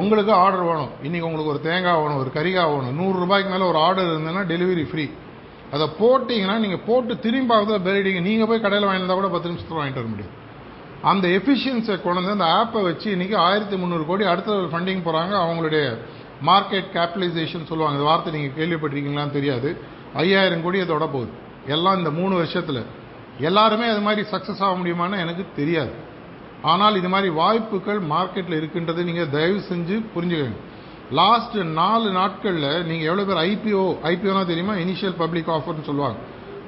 உங்களுக்கு ஆர்டர் வேணும், இன்னைக்கு உங்களுக்கு ஒரு தேங்காய் வேணும், ஒரு கறிகாய் வேணும், 100 ரூபாய்க்கு மேலே ஒரு ஆர்டர் இருந்ததுன்னா டெலிவரி ஃப்ரீ. அதை போட்டிங்கன்னா நீங்கள் போட்டு திரும்பி பார்க்குறத பெரிடிங்க, நீங்கள் போய் கடையில் வாங்கியிருந்தால் கூட 10 நிமிஷத்தில் வாங்கிட்டு வர முடியும். அந்த எஃபிஷியன்சியை கொண்டு வந்து அந்த ஆப்பை வச்சு இன்றைக்கி 1300 கோடி அடுத்த ஃபண்டிங் போகிறாங்க. அவங்களுடைய மார்க்கெட் கேபிட்டலைசேஷன் சொல்லுவாங்க. இந்த வார்த்தை நீங்கள் கேள்விப்பட்டிருக்கீங்களான்னு தெரியாது. 5000 கோடி அதோட போகுது எல்லாம் இந்த 3 வருஷத்தில். எல்லாருமே அது மாதிரி சக்ஸஸ் ஆக முடியுமான்னு எனக்கு தெரியாது. ஆனால் இது மாதிரி வாய்ப்புகள் மார்க்கெட்டில் இருக்கின்றது நீங்கள் தயவு செஞ்சு புரிஞ்சுக்கங்க. லாஸ்ட் 4 நாட்களில் நீங்கள் எவ்வளோ பேர் ஐபிஓனா தெரியுமா? இனிஷியல் பப்ளிக் ஆஃபர்னு சொல்லுவாங்க.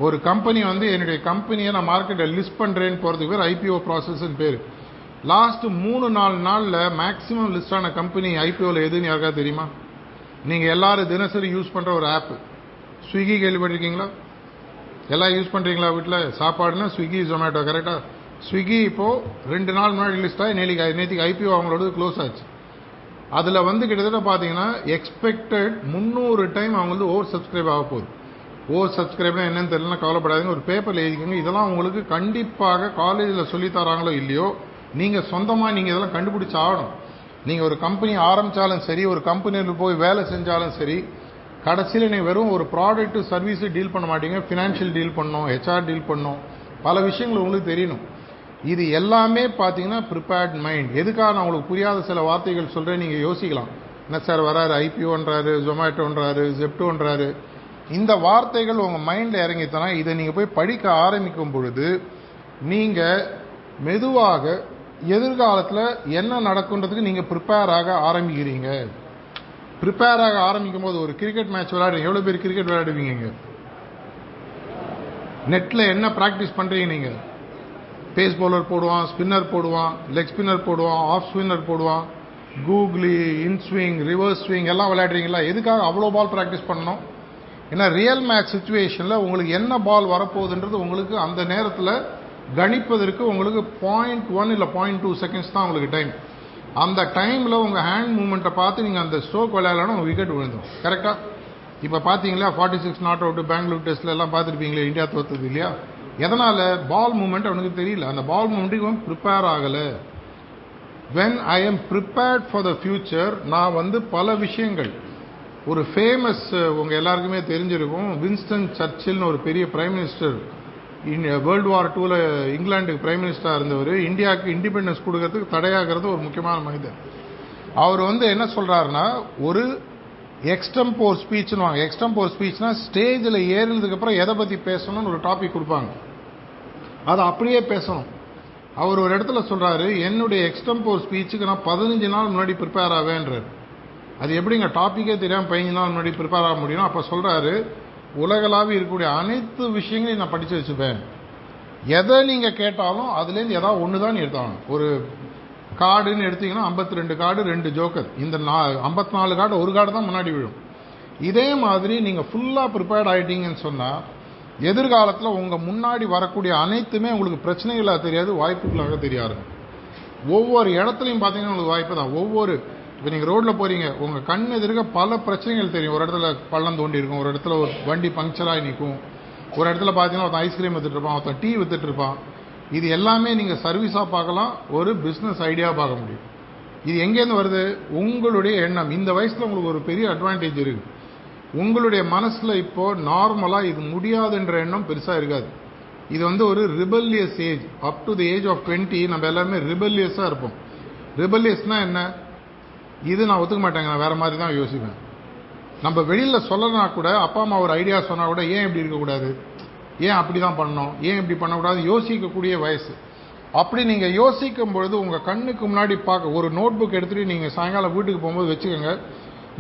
ஒரு கம்பெனி வந்து என்னுடைய கம்பெனியை நான் மார்க்கெட்டில் லிஸ்ட் பண்ணுறேன்னு போகிறதுக்கு பேர் ஐபிஓ ப்ராசஸ்ன்னு பேர். லாஸ்ட் 3-4 நாளில் மேக்ஸிமம் லிஸ்ட் ஆன கம்பெனி ஐபிஓவில் எதுன்னு யாருக்கா தெரியுமா? நீங்கள் எல்லாரும் தினசரி யூஸ் பண்ணுற ஒரு ஆப் ஸ்விக்கி கேள்விப்பட்டிருக்கீங்களா? எல்லாம் யூஸ் பண்ணுறீங்களா? வீட்டில் சாப்பாடுனா ஸ்விக்கி ஜொமேட்டோ கரெக்டாக. ஸ்விக்கி இப்போது 2 நாள் முன்னாடி லிஸ்ட் ஆகி நேற்றுக்கு ஐபிஓ அவங்களோட க்ளோஸ் ஆச்சு. அதில் வந்து கிட்டத்தட்ட பார்த்தீங்கன்னா எக்ஸ்பெக்டட் 300 டைம் அவங்களுக்கு ஓவர் சப்ஸ்கிரைப் ஆக போகுது. ஓவர் சப்ஸ்கிரைப்னா என்னன்னு தெரியலன்னா கவலைப்படாதீங்க, ஒரு பேப்பரில் எழுதிக்கோங்க. இதெல்லாம் உங்களுக்கு கண்டிப்பாக காலேஜில் சொல்லித்தராங்களோ இல்லையோ நீங்கள் சொந்தமாக நீங்கள் இதெல்லாம் கண்டுபிடிச்சி ஆகணும். நீங்கள் ஒரு கம்பெனி ஆரம்பித்தாலும் சரி, ஒரு கம்பெனியில் போய் வேலை செஞ்சாலும் சரி, கடைசியில் நீங்கள் வெறும் ஒரு ப்ராடக்ட்டு சர்வீஸு டீல் பண்ண மாட்டீங்க. ஃபினான்ஷியல் டீல் பண்ணணும், ஹெச்ஆர் டீல் பண்ணணும், பல விஷயங்கள் உங்களுக்கு தெரியணும். இது எல்லாமே பார்த்தீங்கன்னா ப்ரிப்பேர்ட் மைண்ட். எதுக்காக நான் உங்களுக்கு புரியாத சில வார்த்தைகள் சொல்கிறேன், நீங்கள் யோசிக்கலாம். என்ன சார் வராரு, ஐபிஓன்றாரு, ஜொமேட்டோன்றாரு, ஜெப்டோன்றாரு. இந்த வார்த்தைகள் உங்கள் மைண்டில் இறங்கித்தனா இதை நீங்கள் போய் படிக்க ஆரம்பிக்கும் பொழுது நீங்கள் மெதுவாக எதிர்காலத்தில் என்ன நடக்குன்றதுக்கு நீங்கள் ப்ரிப்பேர் ஆக ஆரம்பிக்கிறீங்க. ப்ரிப்பேர் ஆக ஆரம்பிக்கும் போது ஒரு கிரிக்கெட் மேட்ச் விளையாடுறீங்க. எவ்வளோ பேர் கிரிக்கெட் விளையாடுவீங்க? நெட்டில் என்ன ப்ராக்டிஸ் பண்ணுறீங்க நீங்கள்? பேஸ் பவுலர் போடுவான், ஸ்பின்னர் போடுவான், லெக் ஸ்பின்னர் போடுவான், ஆஃப் ஸ்பின்னர் போடுவான், கூகுளி, இன்ஸ்விங், ரிவர்ஸ் ஸ்விங் எல்லாம் விளையாடுறீங்களா? எதுக்காக அவ்வளோ பால் ப்ராக்டிஸ் பண்ணணும்? ஏன்னா ரியல் மேட்ச் சுச்சுவேஷனில் உங்களுக்கு என்ன பால் வரப்போகுதுன்றது உங்களுக்கு அந்த நேரத்தில் கணிப்பதற்கு உங்களுக்கு 0.1 இல்லை 0.2 செகண்ட்ஸ் தான் உங்களுக்கு டைம். அந்த டைமில் உங்கள் ஹேண்ட் மூவ்மெண்ட்டை பார்த்து நீங்கள் அந்த ஸ்ட்ரோக் விளையாடலாம், உங்கள் விக்கெட் விழுந்துடும். கரெக்டாக? இப்போ பார்த்தீங்களா 46 நாட் அவுட் பெங்களூர் டெஸ்ட்டில் எல்லாம் பார்த்துருப்பீங்களே, இந்தியா தோற்றது இல்லையா? எதனால்? பால் மூவ்மெண்ட் அவனுக்கு தெரியல. அந்த பால் மூவ்மெண்ட்டுக்கு அவன் ப்ரிப்பேர் ஆகலை. When I am prepared for the future, நான் வந்து பல விஷயங்கள், ஒரு ஃபேமஸ் உங்கள் எல்லாருக்குமே தெரிஞ்சிருக்கும், வின்ஸ்டன் சர்ச்சில்னு ஒரு பெரிய பிரைம் மினிஸ்டர், வேர்ல்டு வார் 2ல் இங்கிலாந்துக்கு பிரைம் மினிஸ்டராக இருந்தவர், இந்தியாவுக்கு இண்டிபெண்டன்ஸ் கொடுக்கறதுக்கு தடையாகிறது ஒரு முக்கியமான மனிதர். அவர் வந்து என்ன சொல்கிறாருன்னா, ஒரு எக்ஸ்டம்போர் ஸ்பீச்னு வாங்க. எக்ஸ்டம்போர் ஸ்பீச்னா ஸ்டேஜில் ஏறினதுக்கப்புறம் எதை பற்றி பேசணும்னு ஒரு டாபிக் கொடுப்பாங்க, அதை அப்படியே பேசணும். அவர் ஒரு இடத்துல சொல்கிறாரு, என்னுடைய எக்ஸ்டம்போர் ஸ்பீச்சுக்கு நான் 15 நாள் முன்னாடி ப்ரிப்பேர் ஆவேன்றார். அது எப்படிங்க டாப்பிக்கே தெரியாமல் 15 நாள் முன்னாடி ப்ரிப்பேர் ஆக முடியும்? அப்போ சொல்கிறாரு, உலகளாவி இருக்கக்கூடிய அனைத்து விஷயங்களையும் நான் படித்து வச்சுப்பேன். எதை நீங்கள் கேட்டாலும் அதுலேருந்து ஏதாவது ஒன்று தான் எடுத்தாகணும். ஒரு கார்டுன்னு எடுத்தீங்கன்னா 52 கார்டு 2 ஜோக்கர், இந்த 54 கார்டு ஒரு கார்டு தான் முன்னாடி விழும். இதே மாதிரி நீங்கள் ஃபுல்லாக ப்ரிப்பேர்ட் ஆகிட்டீங்கன்னு சொன்னால் எதிர்காலத்தில் உங்கள் முன்னாடி வரக்கூடிய அனைத்துமே உங்களுக்கு பிரச்சனைகளாக தெரியாது, வாய்ப்புகளாக தெரியாது. ஒவ்வொரு இடத்துலையும் பார்த்தீங்கன்னா உங்களுக்கு வாய்ப்பு தான். இப்போ நீங்கள் ரோட்டில் போகிறீங்க, உங்கள் கண் எதிர்க்க பல பிரச்சனைகள் தெரியும். ஒரு இடத்துல பள்ளம் தோண்டி இருக்கும், ஒரு இடத்துல ஒரு வண்டி பங்க்சராகி நிற்கும், ஒரு இடத்துல பார்த்தீங்கன்னா ஒருத்தன் ஐஸ்கிரீம் வித்துட்ருப்பான், ஒருத்தன் டீ வித்துட்ருப்பான். இது எல்லாமே நீங்கள் சர்வீஸாக பார்க்கலாம், ஒரு பிஸ்னஸ் ஐடியா பார்க்க முடியும். இது எங்கேருந்து வருது? உங்களுடைய எண்ணம். இந்த வயசில் உங்களுக்கு ஒரு பெரிய அட்வான்டேஜ் இருக்குது. உங்களுடைய மனசில் இப்போது நார்மலாக இது முடியாதுன்ற எண்ணம் பெருசாக இருக்காது. இது வந்து ஒரு rebellious age. Up to the age of 20 நம்ம எல்லாருமே ரிபல்லியஸாக இருப்போம். ரிபல்லியஸ்னால் என்ன? இது நான் ஒத்துக்க மாட்டேங்க, நான் வேறு மாதிரி தான் யோசிப்பேன். நம்ம வெளியில் சொல்லனா கூட, அப்பா அம்மா ஒரு ஐடியா சொன்னால் கூட, ஏன் இப்படி இருக்கக்கூடாது, ஏன் அப்படி தான் பண்ணணும், ஏன் இப்படி பண்ணக்கூடாது யோசிக்கக்கூடிய வயசு. அப்படி நீங்கள் யோசிக்கும் பொழுது உங்கள் கண்ணுக்கு முன்னாடி பார்க்க ஒரு நோட் புக் எடுத்துகிட்டு நீங்கள் சாயங்காலம் வீட்டுக்கு போகும்போது வச்சுக்கோங்க.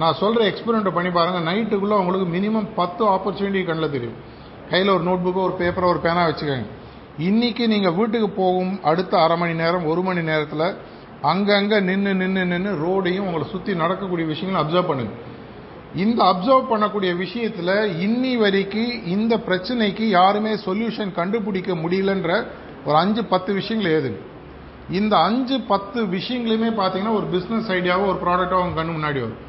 நான் சொல்கிற எக்ஸ்பெரிமெண்ட்டை பண்ணி பாருங்கள். நைட்டுக்குள்ளே உங்களுக்கு மினிமம் 10 ஆப்பர்ச்சுனிட்டி கண்ணில் தெரியும். கையில் ஒரு நோட் புக்கோ, ஒரு பேப்பரோ, ஒரு பேனா வச்சுக்கோங்க. இன்றைக்கி நீங்கள் வீட்டுக்கு போகும் அடுத்த அரை மணி நேரம் 1 மணி நேரத்தில் அங்கங்கே நின்று ரோடையும் உங்களை சுற்றி நடக்கக்கூடிய விஷயங்களை அப்சர்வ் பண்ணுங்க. இந்த அப்சர்வ் பண்ணக்கூடிய விஷயத்தில் இன்னி வரைக்கும் இந்த பிரச்சனைக்கு யாருமே சொல்யூஷன் கண்டுபிடிக்க முடியலன்ற ஒரு 5-10 விஷயங்கள் ஏதுங்க. இந்த 5-10 விஷயங்களையுமே பார்த்தீங்கன்னா ஒரு பிஸ்னஸ் ஐடியாவோ ஒரு ப்ராடக்டாக உங்கள் கண்ணு முன்னாடி வரும்.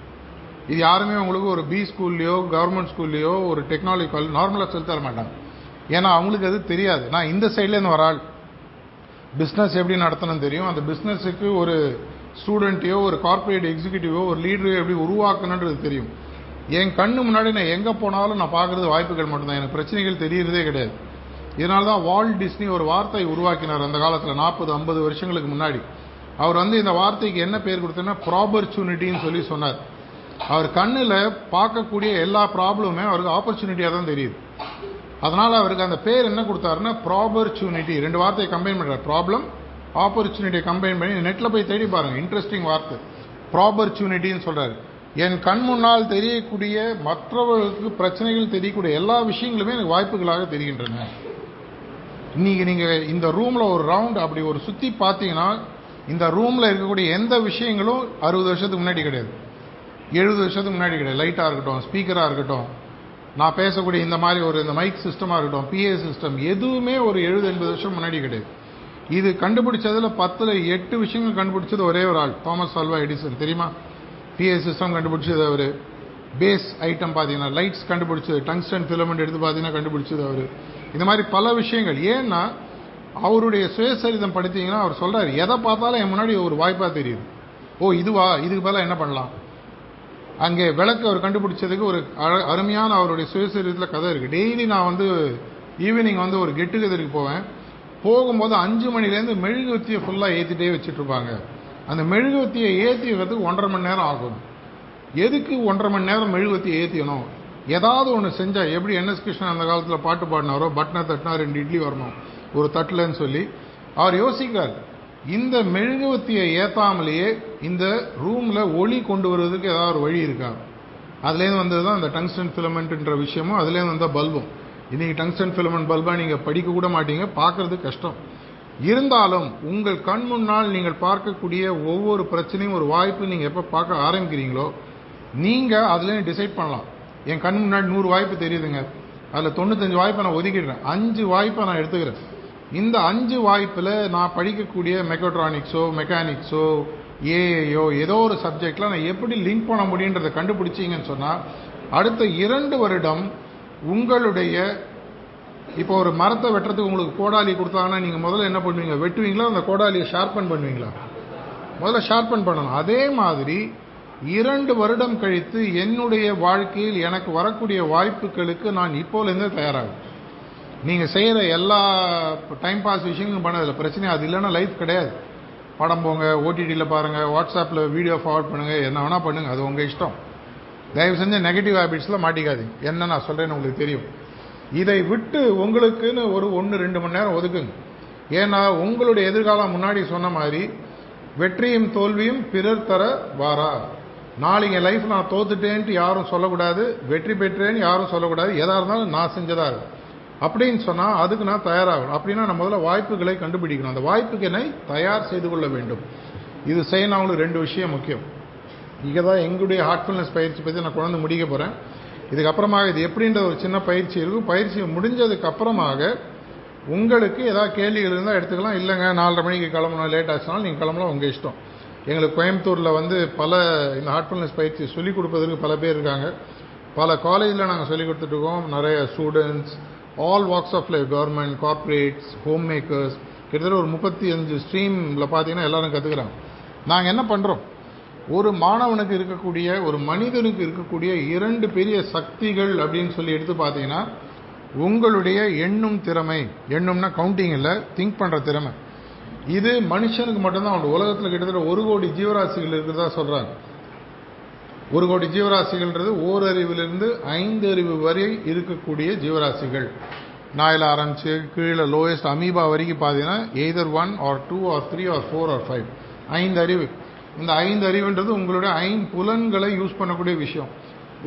இது யாருமே உங்களுக்கு ஒரு பி ஸ்கூல்லையோ கவர்மெண்ட் ஸ்கூல்லையோ ஒரு டெக்னாலஜி காலேஜ் நார்மலாக சொல்லி தர மாட்டாங்க. ஏன்னா அவங்களுக்கு அது தெரியாது. நான் இந்த சைட்லேருந்து வராள் பிஸ்னஸ் எப்படி நடத்தணும்னு தெரியும். அந்த பிஸ்னஸுக்கு ஒரு ஸ்டூடெண்ட்டையோ ஒரு கார்பரேட் எக்ஸிக்யூட்டிவோ ஒரு லீடரையோ எப்படி உருவாக்கணுன்றது தெரியும். என் கண்ணு முன்னாடி நான் எங்கே போனாலும் நான் பார்க்குறது வாய்ப்புகள் மட்டும்தான், எனக்கு பிரச்சனைகள் தெரியறதே கிடையாது. இதனால தான் வால்ட் டிஸ்னி ஒரு வார்த்தை உருவாக்கினார் அந்த காலத்தில் 40-50 வருஷங்களுக்கு முன்னாடி. அவர் வந்து இந்த வார்த்தைக்கு என்ன பேர் கொடுத்தோன்னா ப்ராபர்ச்சுனிட்டின்னு சொல்லி சொன்னார். அவர் கண்ணில் பார்க்கக்கூடிய எல்லா ப்ராப்ளமுமே அவருக்கு ஆப்பர்ச்சுனிட்டியாக தான் தெரியுது. அதனால் அவருக்கு அந்த பேர் என்ன கொடுத்தாருன்னா ப்ராபர்ச்சுனிட்டி. 2 வார்த்தையை கம்பைன் பண்ணுறார். ப்ராப்ளம், ஆப்பர்ச்சுனிட்டியை கம்பைன் பண்ணி நெட்டில் போய் தேடி பாருங்க, இன்ட்ரெஸ்டிங் வார்த்தை. ப்ராபர்ச்சுனிட்டின்னு சொல்கிறார். என் கண் முன்னால் தெரியக்கூடிய மற்றவர்களுக்கு பிரச்சனைகள் தெரியக்கூடிய எல்லா விஷயங்களுமே எனக்கு வாய்ப்புகளாக தெரிகின்றன. இன்னைக்கு நீங்கள் இந்த ரூமில் ஒரு ரவுண்ட் அப்படி ஒரு சுற்றி பார்த்தீங்கன்னா இந்த ரூமில் இருக்கக்கூடிய எந்த விஷயங்களும் 60 வருஷத்துக்கு முன்னாடி கிடையாது, 70 வருஷத்துக்கு முன்னாடி கிடையாது. லைட்டாக இருக்கட்டும், ஸ்பீக்கராக இருக்கட்டும், நான் பேசக்கூடிய இந்த மாதிரி இந்த மைக் சிஸ்டமாக இருக்கட்டும், பிஏ சிஸ்டம், எதுவுமே ஒரு 70-80 வருஷம் முன்னாடி கிடையாது. இது கண்டுபிடிச்சதில் 10ல் 8 விஷயங்கள் கண்டுபிடிச்சது ஒரே ஒரு ஆள், தாமஸ் ஆல்வா எடிசன். தெரியுமா? பிஏ சிஸ்டம் கண்டுபிடிச்சது அவர். பேஸ் ஐட்டம் பார்த்தீங்கன்னா லைட்ஸ் கண்டுபிடிச்சது, டங்ஸ்டன் ஃபிலமெண்ட் எடுத்து பார்த்தீங்கன்னா கண்டுபிடிச்சது அவர். இந்த மாதிரி பல விஷயங்கள். ஏன்னா அவருடைய சுயசரிதம் படித்தீங்கன்னா அவர் சொல்கிறார், எதை பார்த்தாலும் என் முன்னாடி ஒரு வாய்ப்பாக தெரியுது. ஓ இதுவா, இதுக்கு பதிலாக என்ன பண்ணலாம். அங்கே விளக்கு அவர் கண்டுபிடிச்சதுக்கு ஒரு அருமையான அவருடைய சுயசரிதத்தில் கதை இருக்குது. டெய்லி நான் ஈவினிங் ஒரு கெட்டுகதருக்கு போவேன். போகும்போது 5 மணிலேருந்து மெழுகுவத்தியை ஃபுல்லாக ஏற்றிட்டே வச்சுட்ருப்பாங்க. அந்த மெழுகுவத்தியை ஏற்றி வைக்கிறதுக்கு 1.5 மணி நேரம் ஆகும். எதுக்கு 1.5 மணி நேரம் மெழுகுவத்தியை ஏற்றிக்கணும்? ஏதாவது ஒன்று செஞ்சால், எப்படி என்எஸ் கிருஷ்ணன் அந்த காலத்தில் பாட்டு பாடினாரோ, பட்டனை தட்டினா 2 இட்லி வரணும் ஒரு தட்டில்ன்னு சொல்லி அவர் யோசிக்கிறார். இந்த மெழுகுவத்தியை ஏற்றாமலேயே இந்த ரூமில் ஒளி கொண்டு வருவதற்கு ஏதாவது ஒரு வழி இருக்கா? அதுலேருந்து வந்தது தான் இந்த டங்ஸ்டன் ஃபிலமெண்ட்ன்ற விஷயமும், அதுலேருந்து வந்த பல்பும். இன்றைக்கி டங்ஸ்டன் ஃபிலமெண்ட் பல்பாக நீங்கள் படிக்க கூட மாட்டீங்க, பார்க்கறது கஷ்டம். இருந்தாலும் உங்கள் கண் முன்னால் நீங்கள் பார்க்கக்கூடிய ஒவ்வொரு பிரச்சனையும் ஒரு வாய்ப்பு. நீங்கள் எப்போ பார்க்க ஆரம்பிக்கிறீங்களோ நீங்கள் அதுலேயும் டிசைட் பண்ணலாம். என் கண் முன்னாடி 100 வாய்ப்பு தெரியுதுங்க, அதில் 95 வாய்ப்பை நான் ஒதுக்கிடுறேன், 5 வாய்ப்பை நான் எடுத்துக்கிறேன். இந்த 5 வாய்ப்பில் நான் படிக்கக்கூடிய மெக்கட்ரானிக்ஸோ, மெக்கானிக்ஸோ, ஏஐயோ, ஏதோ ஒரு சப்ஜெக்டில் நான் எப்படி லிங்க் பண்ண முடியுன்றதை கண்டுபிடிச்சிங்கன்னு சொன்னால், அடுத்த 2 வருடம் உங்களுடைய இப்போ ஒரு மரத்தை வெட்டுறதுக்கு உங்களுக்கு கோடாலி கொடுத்தாங்கன்னா நீங்கள் முதல்ல என்ன பண்ணுவீங்க? வெட்டுவீங்களா? அந்த கோடாலியை ஷார்பன் பண்ணுவீங்களா? முதல்ல ஷார்பன் பண்ணணும். அதே மாதிரி 2 வருடம் கழித்து என்னுடைய வாழ்க்கையில் எனக்கு வரக்கூடிய வாய்ப்புகளுக்கு நான் இப்போலேருந்தே தயாராகும். நீங்கள் செய்கிற எல்லா டைம் பாஸ் விஷயங்களும் பண்ணதில்லை, பிரச்சனை அது இல்லைன்னா லைஃப் கிடையாது. படம் போங்க, ஓடிடியில் பாருங்கள், வாட்ஸ்அப்பில் வீடியோ ஃபார்வர்ட் பண்ணுங்கள், என்ன வேணால் பண்ணுங்கள், அது உங்கள் இஷ்டம். தயவு செஞ்சு நெகட்டிவ் ஹேபிட்ஸில் மாட்டிக்காதீங்க. என்ன நான் சொல்கிறேன்னு உங்களுக்கு தெரியும். இதை விட்டு உங்களுக்குன்னு ஒரு 1-2 மணி நேரம் ஒதுக்குங்க. ஏன்னா உங்களுடைய எதிர்காலம் முன்னாடி சொன்ன மாதிரி வெற்றியும் தோல்வியும் பிறர் தர வாரா. நாளைக்கு என் லைஃப் நான் தோத்துட்டேன்ட்டு யாரும் சொல்லக்கூடாது, வெற்றி பெற்றேன்னு யாரும் சொல்லக்கூடாது. எதாக இருந்தாலும் நான் செஞ்சதா இருக்கும் அப்படின்னு சொன்னால் அதுக்கு நான் தயாராகணும். அப்படின்னா நான் முதல்ல வாய்ப்புகளை கண்டுபிடிக்கணும். அந்த வாய்ப்புக்கு என்னை தயார் செய்து கொள்ள வேண்டும். இது செய்யணும். 2 விஷயம் முக்கியம். இங்கே தான் எங்களுடைய ஹார்ட்ஃபுல்னஸ் பயிற்சி பற்றி நான் குழந்தை முடிக்க போகிறேன். இதுக்கப்புறமாக இது எப்படின்ற ஒரு சின்ன பயிற்சி இருக்கும். பயிற்சி முடிஞ்சதுக்கு அப்புறமாக உங்களுக்கு ஏதாவது கேள்விகள் இருந்தால் எடுத்துக்கலாம். இல்லைங்க 4:30 மணிக்கு கிளம்பணும், லேட் ஆச்சுனாலும் நீங்கள் கிளம்பலாம், உங்கள் இஷ்டம். எங்களுக்கு கோயம்புத்தூரில் பல இந்த ஹார்ட்ஃபுல்னஸ் பயிற்சி சொல்லிக் கொடுப்பதற்கு பல பேர் இருக்காங்க. பல காலேஜில் நாங்கள் சொல்லிக் கொடுத்துட்ருக்கோம். நிறைய students, all walks of life, government, corporates, home makers, கிட்டத்தட்ட ஒரு 35 ஸ்ட்ரீமில் பார்த்தீங்கன்னா எல்லோரும் கற்றுக்குறாங்க. நாங்கள் என்ன பண்ணுறோம்? ஒரு மாணவனுக்கு இருக்கக்கூடிய, ஒரு மனிதனுக்கு இருக்கக்கூடிய 2 பெரிய சக்திகள் அப்படின்னு சொல்லி எடுத்து பார்த்தீங்கன்னா, உங்களுடைய எண்ணும் திறமை. எண்ணும்னா கவுண்டிங் இல்லை, திங்க் பண்ணுற திறமை. இது மனுஷனுக்கு மட்டும்தான் உண்டு. உலகத்தில் கிட்டத்தட்ட 1 கோடி ஜீவராசிகள் இருக்கிறதா சொல்கிறாங்க. 1 கோடி ஜீவராசிகள்ன்றது ஓரறிவிலிருந்து 5 அறிவு வரை இருக்கக்கூடிய ஜீவராசிகள். நாயில் ஆரம்பிச்சு கீழே லோயஸ்ட் அமீபா வரைக்கும் பார்த்தீங்கன்னா either 1 or 2 or 3 or 4 or 5 5 அறிவு. இந்த 5 அறிவுன்றது உங்களுடைய 5 புலன்களை யூஸ் பண்ணக்கூடிய விஷயம்.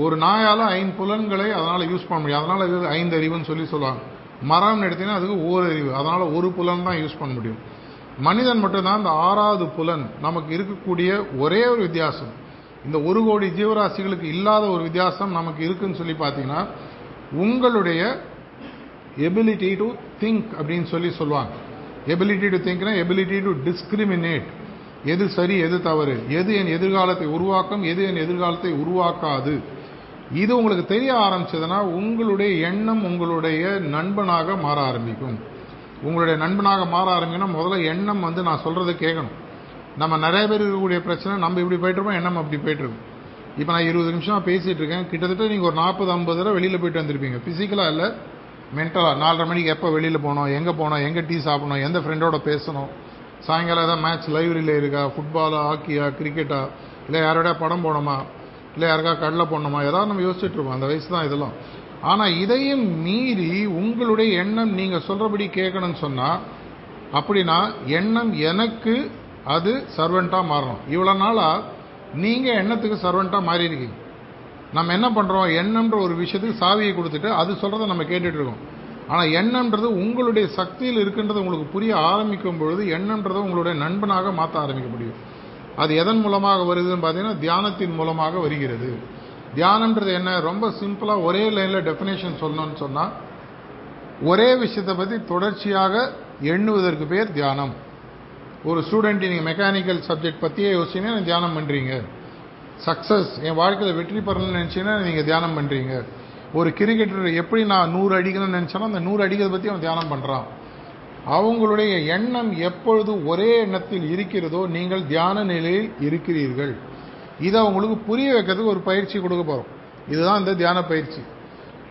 ஒரு நாயால் 5 புலன்களை அதனால் யூஸ் பண்ண முடியும். அதனால் இது 5 அறிவுன்னு சொல்லி சொல்லுவாங்க. மரம்னு எடுத்தீங்கன்னா அதுக்கு ஓரறிவு, அதனால் ஒரு புலன் தான் யூஸ் பண்ண முடியும். மனிதன் மட்டும்தான் இந்த 6வது புலன். நமக்கு இருக்கக்கூடிய ஒரே ஒரு வித்தியாசம், இந்த 1 கோடி ஜீவராசிகளுக்கு இல்லாத ஒரு வித்தியாசம் நமக்கு இருக்குன்னு சொல்லி பார்த்தீங்கன்னா, உங்களுடைய எபிலிட்டி டு திங்க் அப்படின்னு சொல்லி சொல்லுவாங்க. எபிலிட்டி டு திங்க்னா எபிலிட்டி டு டிஸ்கிரிமினேட். எது சரி, எது தவறு, எது என் எதிர்காலத்தை உருவாக்கும், எது என் எதிர்காலத்தை உருவாக்காது. இது உங்களுக்கு தெரிய ஆரம்பிச்சதுன்னா உங்களுடைய எண்ணம் உங்களுடைய நண்பனாக மாற ஆரம்பிக்கும். உங்களுடைய நண்பனாக மாற ஆரம்பிக்கணும். முதல்ல எண்ணம் நான் சொல்கிறத கேட்கணும். நம்ம நிறைய பேர் இருக்கக்கூடிய பிரச்சனை, நம்ம இப்படி போய்ட்டுருப்போம், எண்ணம் அப்படி போய்ட்டுருக்கும். இப்போ நான் 20 நிமிஷம் பேசிகிட்டு இருக்கேன். கிட்டத்தட்ட நீங்கள் ஒரு 40-50 தடவை வெளியில் போயிட்டு வந்திருப்பீங்க. ஃபிசிக்கலாக இல்லை, மென்டலாக. 4:30 மணிக்கு எப்போ வெளியில் போனோம், எங்கே டீ சாப்பிடணும், எந்த ஃப்ரெண்டோட பேசணும், சாயங்காலம் ஏதாவது மேட்ச் லைவ் ரிலே இருக்கா, ஃபுட்பாலா, ஹாக்கியா, கிரிக்கெட்டா, இல்லை யாரோட படம் போனோமா, இல்லை யாருக்கா கடலை போடணுமா, ஏதாவது நம்ம யோசிச்சுட்டு இருப்போம். அந்த வயசு தான் இதெல்லாம். ஆனால் இதையும் மீறி உங்களுடைய எண்ணம் நீங்கள் சொல்கிறபடி கேட்கணும்னு சொன்னால், அப்படின்னா எண்ணம் எனக்கு அது சர்வெண்ட்டாக மாறணும். இவ்வளோ நாளாக நீங்கள் எண்ணத்துக்கு சர்வெண்ட்டாக மாறி இருக்கீங்க. நம்ம என்ன பண்ணுறோம், எண்ணம்ன்ற ஒரு விஷயத்துக்கு சாவியை கொடுத்துட்டு அது சொல்கிறத நம்ம கேட்டுட்டு இருக்கோம். ஆனால் எண்ணம்ன்றது உங்களுடைய சக்தியில் இருக்குன்றது உங்களுக்கு புரிய ஆரம்பிக்கும் பொழுது எண்ணம்ன்றதை உங்களுடைய நண்பனாக மாற்ற ஆரம்பிக்க முடியும். அது எதன் மூலமாக வருதுன்னு பார்த்தீங்கன்னா தியானத்தின் மூலமாக வருகிறது. தியானம்ன்றது என்ன, ரொம்ப சிம்பிளாக ஒரே லைனில் டெஃபினேஷன் சொல்லணும்னு சொன்னால், ஒரே விஷயத்தை பற்றி தொடர்ச்சியாக எண்ணுவதற்கு பேர் தியானம். ஒரு ஸ்டூடெண்ட் நீங்கள் மெக்கானிக்கல் சப்ஜெக்ட் பற்றியே யோசிச்சீங்கன்னா தியானம் பண்ணுறீங்க. சக்ஸஸ், என் வாழ்க்கையில் வெற்றி பெறணும்னு நினச்சிங்கன்னா நீங்கள் தியானம் பண்ணுறீங்க. ஒரு கிரிக்கெட்டர் எப்படி நான் 100 அடிக்கணும்னு நினச்சாலும் அந்த 100 அடிக்கிறத பற்றி அவன் தியானம் பண்ணுறான். அவங்களுடைய எண்ணம் எப்பொழுது ஒரே எண்ணத்தில் இருக்கிறதோ நீங்கள் தியான நிலையில் இருக்கிறீர்கள். இதை அவங்களுக்கு புரிய வைக்கிறதுக்கு ஒரு பயிற்சி கொடுக்க போகிறோம். இதுதான் இந்த தியான பயிற்சி.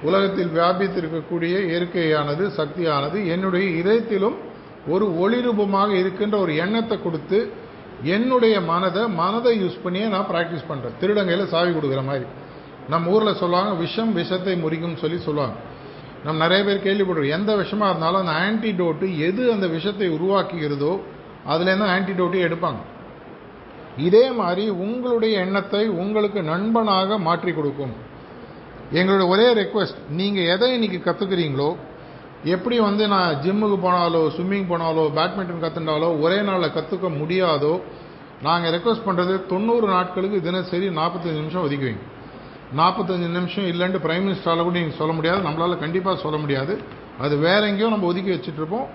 உலகத்தில் வியாபித்திருக்கக்கூடிய இயற்கையானது, சக்தியானது என்னுடைய இதயத்திலும் ஒரு ஒளிரூபமாக இருக்கின்ற ஒரு எண்ணத்தை கொடுத்து என்னுடைய மனதை யூஸ் பண்ணியே நான் ப்ராக்டிஸ் பண்ணுறேன். திருடங்கையில் சாவி கொடுக்குற மாதிரி. நம்ம ஊரில் சொல்லுவாங்க, விஷம் விஷத்தை முறிக்கும்னு சொல்லுவாங்க. நம்ம நிறைய பேர் கேள்விப்படுறோம். எந்த விஷமாக இருந்தாலும் அந்த ஆன்டிடோட்டு எது அந்த விஷத்தை உருவாக்குகிறதோ அதுலேருந்து ஆன்டிடோட்டு எடுப்பாங்க. இதே மாதிரி உங்களுடைய எண்ணத்தை உங்களுக்கு நண்பனாக மாற்றி கொடுக்கும். எங்களுடைய ஒரே ரெக்வெஸ்ட், நீங்கள் எதை இன்னைக்கு கற்றுக்கிறீங்களோ, எப்படி நான் ஜிம்முக்கு போனாலோ, ஸ்விம்மிங் போனாலோ, பேட்மிண்டன் கற்றுனாலோ ஒரே நாளில் கற்றுக்க முடியாதோ, நாங்கள் ரெக்வெஸ்ட் பண்ணுறது 90 நாட்களுக்கு தினசரி 45 நிமிஷம் ஒதுக்கி வைங்க. 45 நிமிஷம் இல்லைன்ட்டு பிரைம் மினிஸ்டரால் கூட நீங்கள் சொல்ல முடியாது, நம்மளால் கண்டிப்பாக சொல்ல முடியாது. அது வேற எங்கேயோ நம்ம ஒதுக்கி வச்சுட்ருப்போம்.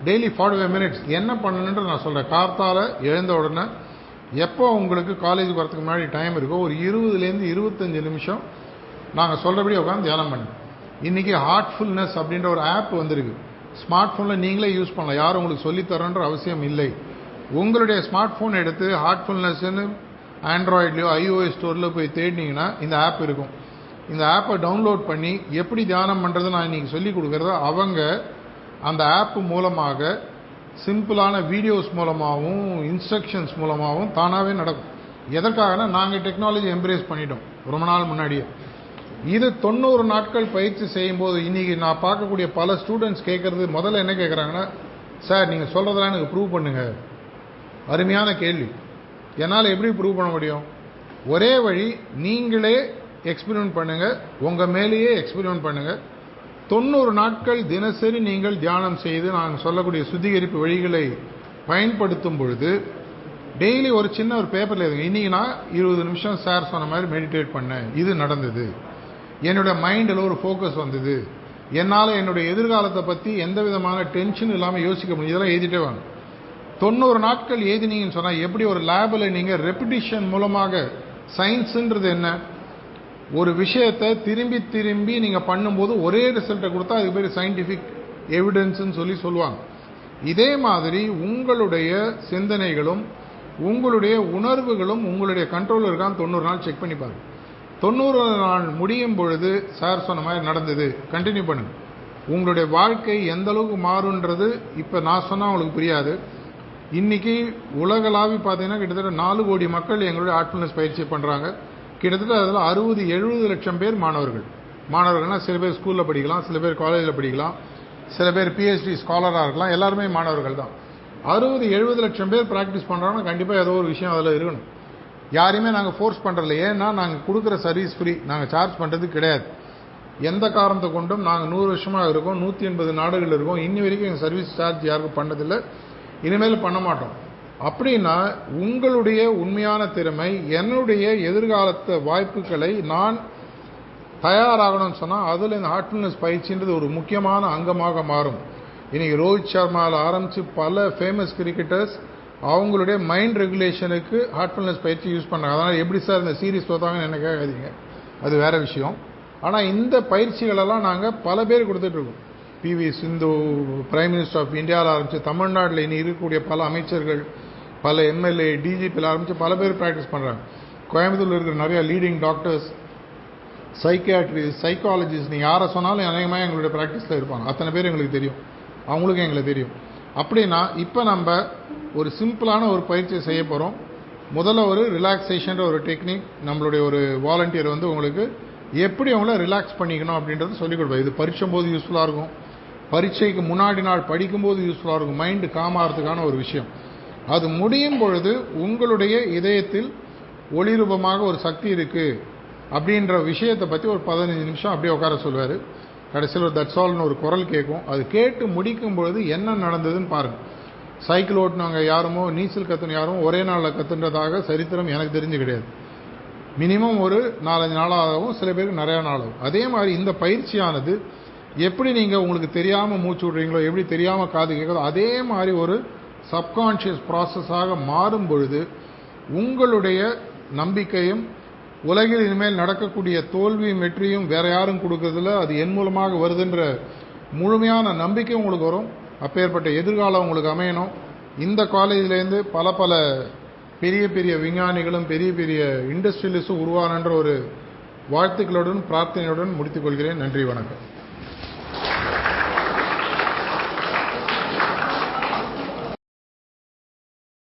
டெய்லி 45 மினிட்ஸ் என்ன பண்ணணுன்ற நான் சொல்கிறேன். கார்த்தால் எழுந்த உடனே எப்போ உங்களுக்கு காலேஜுக்கு வரதுக்கு முன்னாடி டைம் இருக்கோ ஒரு 20லேருந்து 25 நிமிஷம் நாங்கள் சொல்கிறபடி உட்காந்து தியானம் பண்ணு. இன்றைக்கி ஹார்ட்ஃபுல்னஸ் அப்படின்ற ஒரு ஆப் வந்திருக்கு. ஸ்மார்ட் ஃபோனில் நீங்களே யூஸ் பண்ணலாம். யாரும் உங்களுக்கு சொல்லித்தரன்ற அவசியம் இல்லை. உங்களுடைய ஸ்மார்ட் ஃபோன் எடுத்து ஹார்ட்ஃபுல்னஸ்ன்னு ஆண்ட்ராய்ட்லையோ iOS ஸ்டோரில் போய் தேடினீங்கன்னா இந்த ஆப் இருக்கும். இந்த ஆப்பை டவுன்லோட் பண்ணி எப்படி தியானம் பண்ணுறது நான் இன்றைக்கி சொல்லிக் கொடுக்குறத அவங்க அந்த ஆப் மூலமாக சிம்பிளான வீடியோஸ் மூலமாகவும் இன்ஸ்ட்ரக்ஷன்ஸ் மூலமாகவும் தானாகவே நடக்கும். எதற்காகனா நாங்கள் டெக்னாலஜி எம்ப்ரேஸ் பண்ணிட்டோம் ரொம்ப நாள் முன்னாடியே. இது 90 நாட்கள் பயிற்சி செய்யும்போது இன்றைக்கி நான் பார்க்கக்கூடிய பல ஸ்டூடெண்ட்ஸ் கேட்குறது முதல்ல என்ன கேட்குறாங்கன்னா, சார் நீங்கள் சொல்கிறதெல்லாம் எனக்கு ப்ரூவ் பண்ணுங்கள். அருமையான கேள்வி. என்னால் எப்படி ப்ரூவ் பண்ண முடியும்? ஒரே வழி, நீங்களே எக்ஸ்பெரிமெண்ட் பண்ணுங்கள், உங்கள் மேலேயே எக்ஸ்பெரிமெண்ட் பண்ணுங்கள். 90 நாட்கள் தினசரி நீங்கள் தியானம் செய்து நான் சொல்லக்கூடிய சுத்திகரிப்பு வழிகளை பயன்படுத்தும் பொழுது டெய்லி ஒரு சின்ன ஒரு பேப்பரில் எழுதுங்க. இன்றைக்கி நான் 20 நிமிஷம் சார் சொன்ன மாதிரி மெடிடேட் பண்ணேன், இது நடந்தது, என்னுடைய மைண்டில் ஒரு ஃபோக்கஸ் வந்தது, என்னால் என்னுடைய எதிர்காலத்தை பற்றி எந்த விதமான டென்ஷன் இல்லாமல் யோசிக்க முடியும். இதெல்லாம் எழுதிட்டே வாங்க. 90 நாட்கள் எழுதினீங்கன்னு சொன்னால் எப்படி ஒரு லேபில் நீங்கள் ரெப்பிட்டிஷன் மூலமாக, சயின்ஸுன்றது என்ன, ஒரு விஷயத்தை திரும்பி திரும்பி நீங்கள் பண்ணும்போது ஒரே ரிசல்ட்டை கொடுத்தா அதுக்கு பேர் சயின்டிஃபிக் எவிடன்ஸ்ன்னு சொல்லுவாங்க. இதே மாதிரி உங்களுடைய சிந்தனைகளும் உங்களுடைய உணர்வுகளும் உங்களுடைய கண்ட்ரோலில் இருக்கான்னு 90 நாள் செக் பண்ணி பாருங்க. 90 நாள் முடியும் பொழுது சார் சொன்ன மாதிரி நடந்தது, கண்டினியூ பண்ணுங்க. உங்களுடைய வாழ்க்கை எந்த அளவுக்கு மாறுன்றது இப்போ நான் சொன்னால் உங்களுக்கு புரியாது. இன்றைக்கி உலகளாவி பார்த்தீங்கன்னா கிட்டத்தட்ட 4 கோடி மக்கள் எங்களுடைய ஹார்ட்ஃபுல்னஸ் பயிற்சி பண்ணுறாங்க. கிட்டத்தட்ட அதில் 60-70 லட்சம் பேர் மாணவர்கள்னால் சில பேர் ஸ்கூலில் படிக்கலாம், சில பேர் காலேஜில் படிக்கலாம், சில பேர் PhD ஸ்காலராக இருக்கலாம், எல்லாருமே மாணவர்கள் தான். 60-70 லட்சம் பேர் ப்ராக்டிஸ் பண்ணுறாங்கன்னா கண்டிப்பாக ஏதோ ஒரு விஷயம் அதில் இருக்கணும். யாரையுமே நாங்கள் ஃபோர்ஸ் பண்ணுறதில்ல. ஏன்னா நாங்கள் கொடுக்குற சர்வீஸ் ஃப்ரீ, நாங்கள் சார்ஜ் பண்ணுறது கிடையாது. எந்த காரணத்தை கொண்டும் நாங்கள் 100 வருஷமாக இருக்கோம், 180 நாடுகள் இருக்கோம், இன்னி வரைக்கும் எங்கள் சர்வீஸ் சார்ஜ் யாருக்கும் பண்ணதில்லை, இனிமேல் பண்ண மாட்டோம். அப்படின்னா உங்களுடைய உண்மையான திறமை, என்னுடைய எதிர்காலத்தை வாய்ப்புகளை நான் தயாராகணும்னு சொன்னால் அதில் இந்த ஹார்ட்ஃபுல்னஸ் பயிற்சின்றது ஒரு முக்கியமான அங்கமாக மாறும். இன்றைக்கி ரோஹித் சர்மாவில் ஆரம்பித்து பல ஃபேமஸ் கிரிக்கெட்டர்ஸ் அவங்களுடைய மைண்ட் ரெகுலேஷனுக்கு ஹார்ட்ஃபுல்னஸ் பயிற்சி யூஸ் பண்ணுறாங்க. அதனால் எப்படி சார் இந்த சீரீஸ் தோத்தாங்கன்னு என்ன கேட்காதீங்க, அது வேறு விஷயம். ஆனால் இந்த பயிற்சிகளெல்லாம் நாங்கள் பல பேர் கொடுத்துட்ருக்கோம். PV Sindhu, prime minister of இந்தியாவில் ஆரம்பித்து தமிழ்நாட்டில் இனி இருக்கக்கூடிய பல அமைச்சர்கள், பல MLA, DGPயில் ஆரம்பித்து பல பேர் ப்ராக்டிஸ் பண்ணுறாங்க. கோயம்புத்தூரில் இருக்கிற நிறைய லீடிங் டாக்டர்ஸ், சைக்கியாட்ரிஸ்ட், சைக்காலஜிஸ்ட், நீங்கள் யாரை சொன்னாலும் அநேகமாக எங்களுடைய ப்ராக்டிஸில் இருப்பாங்க. அத்தனை பேர் எங்களுக்கு தெரியும், அவங்களுக்கும் எங்களுக்கு தெரியும். அப்படின்னா இப்போ நம்ம ஒரு சிம்பிளான ஒரு பயிற்சியை செய்ய போகிறோம். முதல்ல ஒரு ரிலாக்ஸேஷன் ஒரு டெக்னிக் நம்மளுடைய ஒரு வாலண்டியர் வந்து உங்களுக்கு எப்படி அவங்கள ரிலாக்ஸ் பண்ணிக்கணும் அப்படின்றது சொல்லிக் கொடுப்பார். இது பரீட்சை போது யூஸ்ஃபுல்லாக இருக்கும், பரீட்சைக்கு முன்னாடி நாள் படிக்கும்போது யூஸ்ஃபுல்லாக இருக்கும், மைண்டு காமாகிறதுக்கான ஒரு விஷயம். அது முடியும் பொழுது உங்களுடைய இதயத்தில் ஒளிரூபமாக ஒரு சக்தி இருக்கு அப்படின்ற விஷயத்தை பற்றி ஒரு 15 நிமிஷம் அப்படியே உட்கார சொல்லுவார். கடைசியில் ஒரு தட்சால்னு ஒரு குரல் கேட்கும். அது கேட்டு முடிக்கும் பொழுது என்ன நடந்ததுன்னு பாருங்கள். சைக்கிள் ஓட்டுனவங்க யாருமோ நீச்சல் கற்றுன யாரும் ஒரே நாளில் கற்றுன்றதாக சரித்திரம் எனக்கு தெரிஞ்சு கிடையாது. மினிமம் ஒரு 4-5 நாளாகவும் சில பேருக்கு நிறையா நாளாகும். அதே மாதிரி இந்த பயிற்சியானது எப்படி நீங்கள் உங்களுக்கு தெரியாமல் மூச்சு விடுறீங்களோ, எப்படி தெரியாமல் காது கேட்குதோ, அதே மாதிரி ஒரு சப்கான்ஷியஸ் ப்ராசஸாக மாறும் பொழுது உங்களுடைய நம்பிக்கையும் உலகில் இனிமேல் நடக்கக்கூடிய தோல்வியும் வெற்றியும் வேற யாரும் கொடுக்கறதில்ல, அது என் மூலமாக வருதுன்ற முழுமையான நம்பிக்கை உங்களுக்கு வரும். அப்பேற்பட்ட எதிர்காலம் உங்களுக்கு அமையணும். இந்த காலேஜிலேருந்து பல பெரிய பெரிய விஞ்ஞானிகளும் பெரிய பெரிய இண்டஸ்ட்ரியலிஸ்டும் உருவானன்ற ஒரு வாழ்த்துக்களுடன் பிரார்த்தனையுடன் முடித்துக் கொள்கிறேன். நன்றி, வணக்கம்.